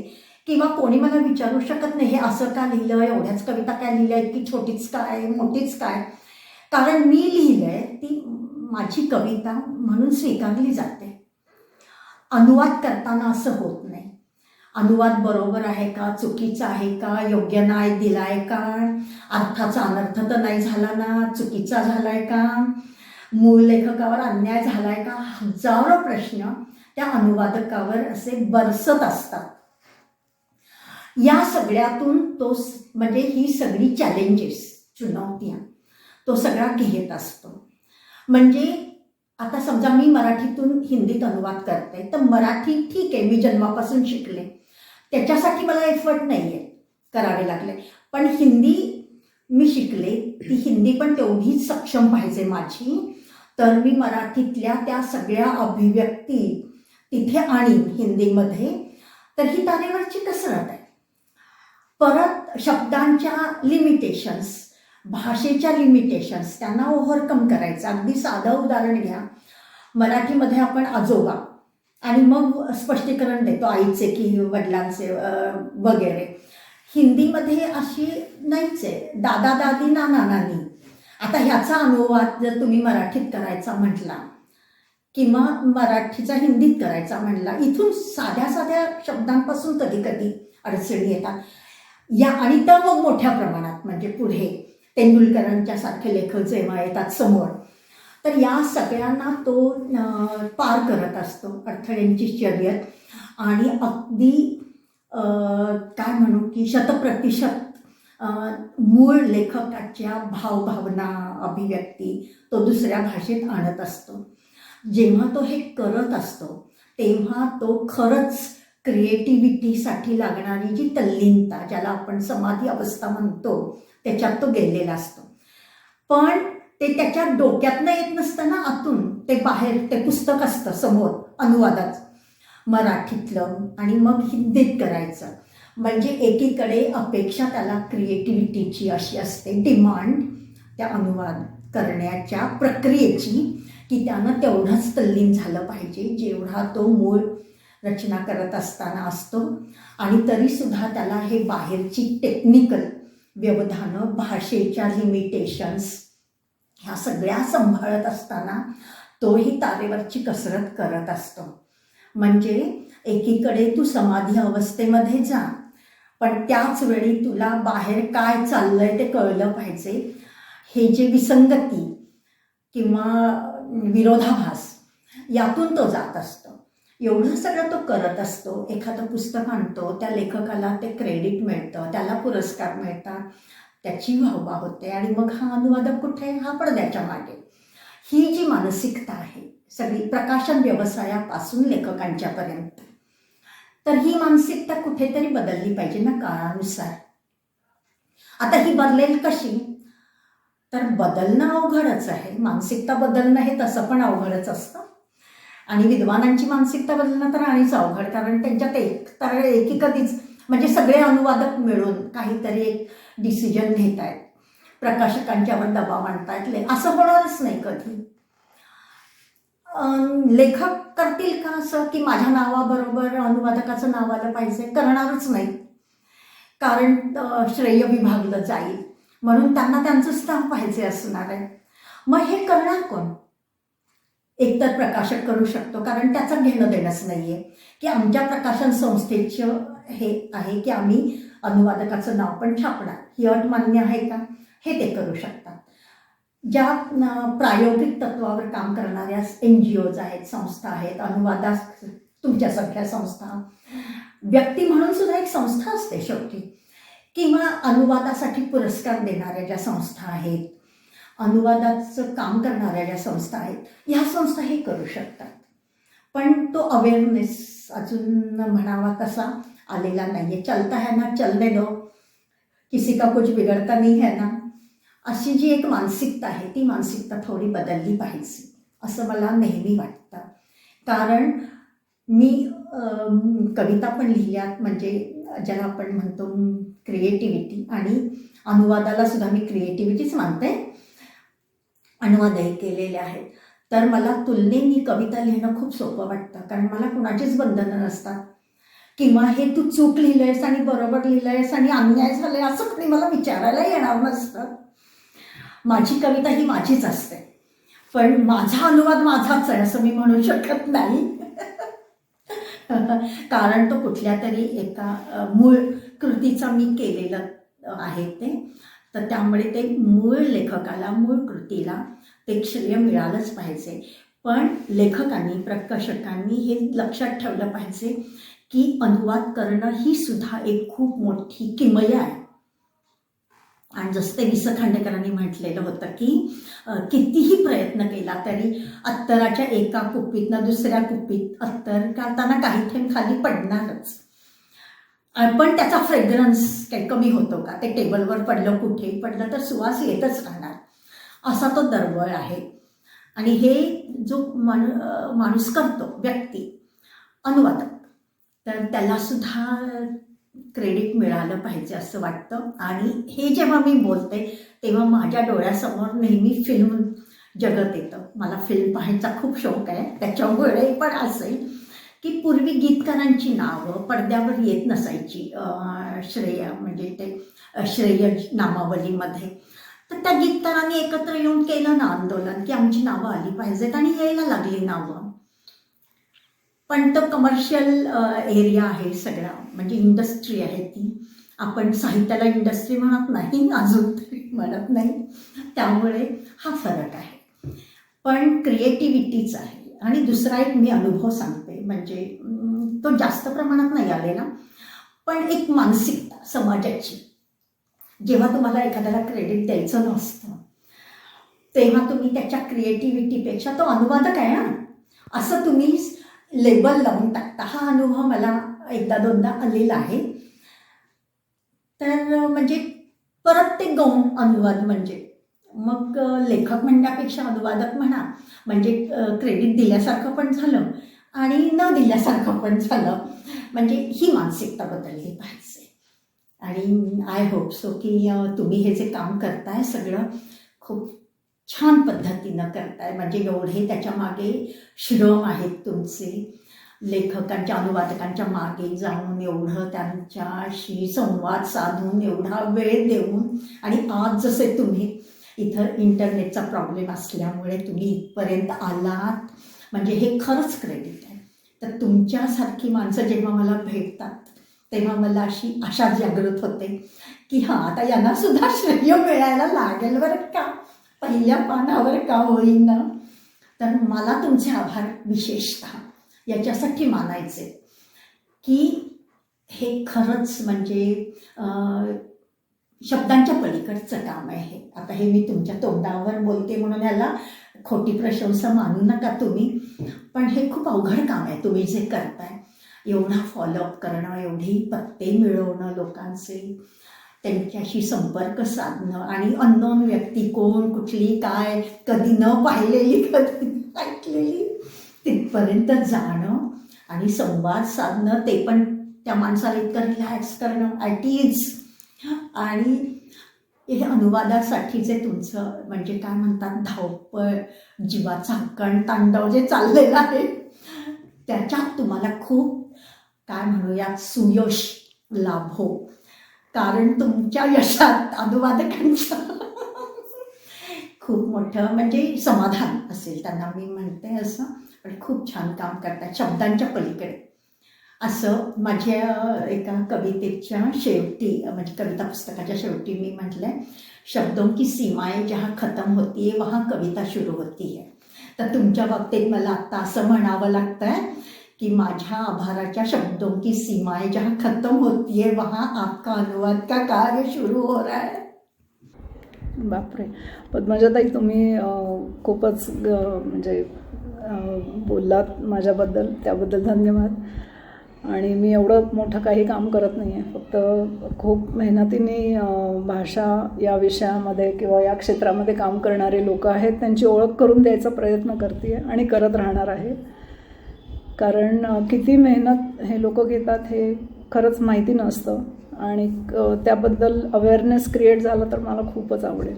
किंवा कोणी मला विचारू शकत नाही हे असं का लिहिलं, एवढ्याच कविता काय लिहिल्या, इतकी छोटीच काय, मोठीच काय. कारण मी लिहिलंय ती माझी कविता म्हणून स्वीकारली जाते. अनुवाद करताना असं होत नाही. अनुवाद बरोबर आहे का, चुकीचा आहे का, योग्य न्याय दिलाय का, अर्थाचा अनर्थ तर नाही झाला ना, चुकीचा झालाय का, मूळ लेखकावर अन्याय झालाय का, हजारो प्रश्न त्या अनुवादकावर असे बरसत असतात. या सगळ्यातून तो म्हणजे ही सगळी चॅलेंजेस, चुनौत्या तो सगळा घेत असतो. म्हणजे आता समजा मी मराठीतून हिंदीत अनुवाद करते, तर मराठी ठीक आहे, मी जन्मापासून शिकले, त्याच्यासाठी मला एफर्ट नाही आहे करावे लागले. पण हिंदी मी शिकले, ती हिंदी पण तेवढीच सक्षम पाहिजे माझी, तर मी मराठीतल्या त्या सगळ्या अभिव्यक्ती तिथे आणीन हिंदीमध्ये. तर ही तारेवरची कसरत आहे. परत शब्दांच्या लिमिटेशन्स, भाषेच्या लिमिटेशन्स त्यांना ओव्हरकम करायचं. अगदी साधं उदाहरण घ्या, मराठीमध्ये आपण आजोबा आणि मग स्पष्टीकरण देतो आईचे की वडिलांचे वगैरे. हिंदीमध्ये अशी नाहीच आहे, दादा दादी नाना नानी. आता ह्याचा अनुवाद जर तुम्ही मराठीत करायचा म्हटला किंवा मराठीचा हिंदीत करायचा म्हटला, इथून साध्या साध्या शब्दांपासून कधी कधी अडचणी येतात. या आणि तर मग मोठ्या प्रमाणात म्हणजे पुढे तेंडुलकरांच्या सारखे लेखक जेव्हा येतात समोर, तर या सगळ्यांना तो पार करत असतो अडथळ्यांची शर्यत. आणि अगदी काय म्हणू की 100% मूळ लेखकाच्या भावभावना, अभिव्यक्ती तो दुसऱ्या भाषेत आणत असतो. जेव्हा तो हे करत असतो तेव्हा तो खरंच क्रिएटिव्हिटीसाठी लागणारी जी तल्लीनता, ज्याला आपण समाधी अवस्था म्हणतो, त्याच्यात तो गेलेला असतो. पण ते त्याच्या डोक्यातनं येत नसतं ना, आतून ते बाहेर ते पुस्तक असतं समोर अनुवादाचं, मराठीतलं आणि मग हिंदीत करायचं. म्हणजे एकीकडे अपेक्षा त्याला क्रिएटिव्हिटीची अशी असते, डिमांड त्या अनुवाद करण्याच्या प्रक्रियेची, की त्यानं तेवढंच तल्लीन झालं पाहिजे जेवढा तो मूळ रचना करत असताना असतो. आणि तरीसुद्धा त्याला हे बाहेरची टेक्निकल व्यवधानं, भाषेच्या लिमिटेशन्स ह्या सगळ्या सांभाळत असताना तोही तारेवरची कसरत करत असतो. म्हणजे एकीकडे तू समाधी अवस्थेमध्ये जा, पण त्याच वेळी तुला बाहेर काय चाललंय ते कळलं पाहिजे. हे जे विसंगती किंवा विरोधाभास यातून तो जात असतो. एवढं सगळं तो करत असतो. एखादं पुस्तक आणतो, त्या लेखकाला ते क्रेडिट मिळतं, त्याला पुरस्कार मिळतात, त्याची वाहवा होते आणि मग हा अनुवादक कुठे, हा पडद्याच्या मागे. ही जी मानसिकता आहे सगळी प्रकाशन व्यवसायापासून लेखकांच्यापर्यंत, तर ही मानसिकता कुठेतरी बदलली पाहिजे ना काळानुसार. आता ही बदलेल कशी? तर बदलणं अवघडच आहे. मानसिकता बदलणं हे तसं पण अवघडच असतं. आणि विद्वानांची मानसिकता बदलणं तर आणिच अवघड, कारण त्यांच्यात एकीकधीच म्हणजे सगळे अनुवादक मिळून काहीतरी एक डिसिजन घेत आहेत, प्रकाशकांच्यावर दबाव आणतायत, असं होणारच नाही कधी. लेखक करतील का असं की माझ्या नावाबरोबर अनुवादकाचं नाव आलं पाहिजे? करणारच नाही, कारण श्रेय विभागलं जाईल, म्हणून त्यांना त्यांचं स्थान पाहिजे असणार आहे. मग हे करणार कोण? एकतर प्रकाशक करू शकतो, कारण त्याचं घेणं देणंच नाही आहे की आमच्या प्रकाशन संस्थेचं हे आहे की आम्ही अनुवादकाचं नाव पण छापणार, ही अट मान्य आहे का, हे ते करू शकतात. ज्या प्रायोगिक तत्वावर काम करणाऱ्या NGOज आहेत, संस्था आहेत, अनुवादास तुमच्यासारख्या संस्था, व्यक्ती म्हणून सुद्धा एक संस्था असते शेवटी, किंवा अनुवादासाठी पुरस्कार देणाऱ्या ज्या संस्था आहेत, अनुवादाचं काम करणाऱ्या ज्या संस्था आहेत, ह्या संस्था हे करू शकतात. पण तो अवेअरनेस अजून म्हणावा तसा आलेला नाही आहे. चलता है ना चलने दो, किसी का कुछ बिगड़ता नहीं है ना, अशी जी एक मानसिकता आहे ती मानसिकता थोडी बदलली पाहिजे असं मला नेहमी वाटतं. कारण मी कविता पण लिहिल्यात, म्हणजे ज्याला आपण म्हणतो क्रिएटिव्हिटी, आणि अनुवादाला सुद्धा मी क्रिएटिव्हिटीच मानते, अनुवादही केलेले आहेत. तर मला तुलनेने कविता लिहिणं खूप सोपं वाटतं, कारण मला कुणाचीच बंधनं नसतात, किंवा हे तू चूक लिहिलंयस आणि बरोबर लिहिलंयस आणि अन्याय झालाय असं कोणी मला विचारायला येणार नसतं. माझी कविता ही माझीच असते, पण माझा अनुवाद माझाच आहे असं मी म्हणू शकत नाही. कारण तो कुठल्या तरी एका मूळ कृतीचा मी केलेलं आहे ते, तर त्यामुळे ते मूळ लेखकाला, मूळ कृतीला ते श्रेय मिळालंच पाहिजे. पण लेखकांनी, प्रकाशकांनी हे लक्षात ठेवलं पाहिजे की अनुवाद करणं ही सुद्धा एक खूप मोठी किमया आहे. आणि जसं ते वि. स. खांडेकरांनी म्हटलेलं होतं की कितीही प्रयत्न केला तरी अत्तराच्या एका कुप्पीतनं दुसऱ्या कुप्पीत अत्तर काढताना काही थेंब खाली पडणारच, पण त्याचा फ्रेग्रन्स काही कमी होतो का? ते टेबलवर पडलं, कुठेही पडलं तर सुवास येतच राहणार, असा तो दरवळ आहे. आणि हे जो माणूस करतो, व्यक्ती, अनुवादक, तर त्यालासुद्धा क्रेडिट मिळालं पाहिजे असं वाटतं. आणि हे जेव्हा मी बोलते तेव्हा माझ्या डोळ्यासमोर नेहमी फिल्म जगत येतं. मला फिल्म पाहायचा खूप शौक आहे, त्याच्यामुळे पण असेल की पूर्वी गीतकारांची नावं पडद्यावर येत नसायची, श्रेय म्हणजे ते श्रेय नामावलीमध्ये. तर त्या गीतकारांनी एकत्र येऊन केलं ना आंदोलन की आमची नावं आली पाहिजेत, आणि यायला लागली नावं. पण तो कमर्शियल एरिया आहे सगळा, म्हणजे इंडस्ट्री आहे ती. आपण साहित्याला इंडस्ट्री म्हणत नाही, अजून तरी म्हणत नाही, त्यामुळे हा फरक आहे. पण क्रिएटिव्हिटीच आहे. आणि दुसरा एक मी अनुभव सांगते, म्हणजे तो जास्त प्रमाणात नाही आलेला, पण एक मानसिकता समाजाची, जेव्हा तुम्हाला एखाद्याला क्रेडिट द्यायचं नसतं तेव्हा तुम्ही त्याच्या क्रिएटिव्हिटीपेक्षा तो अनुवादक आहे ना असं तुम्ही लेबल लावून टाकता. हा अनुभव मला एकदा दोनदा आलेला आहे. तर म्हणजे परत ते गौण अनुवाद, म्हणजे मग लेखक म्हणण्यापेक्षा अनुवादक म्हणा, म्हणजे क्रेडिट दिल्यासारखं पण झालं आणि न दिल्यासारखं पण झालं. म्हणजे ही मानसिकता बदलली पाहिजे. आणि आय होप सो की तुम्ही हे जे काम करताय सगळं खूप छान पद्धतीनं करताय. म्हणजे एवढे त्याच्या मागे श्रम आहेत तुमचे, लेखकांच्या, अनुवादकांच्या मागे जाऊन एवढं त्यांच्याशी संवाद साधून, एवढा वेळ देऊन, आणि आज जसे तुम्ही इथं इंटरनेटचा प्रॉब्लेम असल्यामुळे तुम्ही इथपर्यंत आलात, म्हणजे हे खरंच क्रेडिट आहे. तर तुमच्यासारखी माणसं जेव्हा मला भेटतात तेव्हा मला अशी आशा जागृत होते की हां, आता यांना सुद्धा श्रेय मिळायला लागेल बरं का, पहिल्या पानावर का होईना. तर मला तुमचे आभार विशेषतः याच्यासाठी मानायचे की हे खरंच म्हणजे शब्दांच्या पलीकडचं काम आहे. आता हे मी तुमच्या तोंडावर बोलते म्हणून याला खोटी प्रशंसा मानू नका तुम्ही, पण हे खूप अवघड काम आहे तुम्ही जे करताय. एवढा फॉलोअप करणं, एवढी पत्ते मिळवणं लोकांचे, त्यांच्याशी संपर्क साधणं आणि अननोन व्यक्ती कोण कुठली काय कधी न पाहिलेली कधी न ऐकलेली तिथपर्यंत जाणं आणि संवाद साधणं, ते पण त्या माणसाला इतकं रिलॅक्स करणं ॲट इज. आणि हे अनुवादासाठीचे तुमचं म्हणजे काय म्हणतात धावपळ, जीवाचा हक्कण तांडव जे चाललेलं आहे त्याच्यात तुम्हाला खूप काय म्हणूया सुयश लाभो. कारण तुमच्या यशात अनुवादकांचं खूप मोठं म्हणजे समाधान असेल त्यांना, मी म्हणते असं. पण खूप छान काम करतात शब्दांच्या पलीकडे. असं माझ्या एका कवितेच्या शेवटी म्हणजे कविता पुस्तकाच्या शेवटी मी म्हटलं, शब्दों की सीमाएं जहाँ खतम होती है वहाँ कविता शुरू होती है. तर तुमच्या बाबतीत मला आता असं म्हणावं लागतं आहे की माझ्या आभाराच्या शब्दों की सीमाएं जहाँ खत्म होती है वहाँ आपका अनुवाद का कार्य शुरू हो रहा है. बापरे, पद्मजाताई तुम्ही खूपच म्हणजे बोललात माझ्याबद्दल, त्याबद्दल धन्यवाद. आणि मी एवढं मोठं काही काम करत नाही आहे, फक्त खूप मेहनतीने भाषा या विषयामध्ये किंवा या क्षेत्रामध्ये काम करणारे लोक आहेत त्यांची ओळख करून द्यायचा प्रयत्न करते आहे आणि करत राहणार आहे. कारण किती मेहनत हे लोक घेतात हे खरंच माहिती नसतं आणि त्याबद्दल अवेअरनेस क्रिएट झालं तर मला खूपच आवडेल.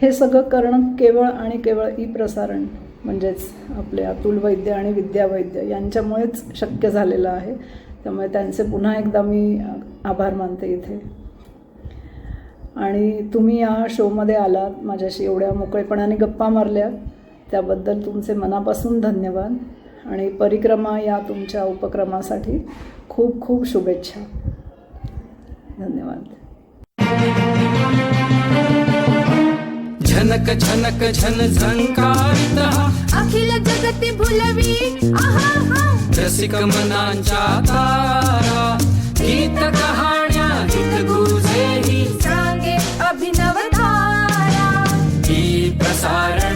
हे सगळं करणं केवळ आणि केवळ ई-प्रसारण म्हणजेच आपले अतुल वैद्य आणि विद्या वैद्य यांच्यामुळेच शक्य झालेलं आहे. त्यामुळे त्यांचे पुन्हा एकदा मी आभार मानते इथे. आणि तुम्ही या शोमध्ये आलात, माझ्याशी एवढ्या मोकळेपणाने गप्पा मारल्या, त्याबद्दल तुमचे मनापासून धन्यवाद. आणि परिक्रमा या तुमच्या उपक्रमासाठी खूप खूप शुभेच्छा. धन्यवाद. झनक झनक झन झंकारितः अखिल जगती भुलवी आहा रसिक मनांच्या तारा, गीत कहाण्या हित गुजेही सांगे अभिनव धारा. ई प्रसारण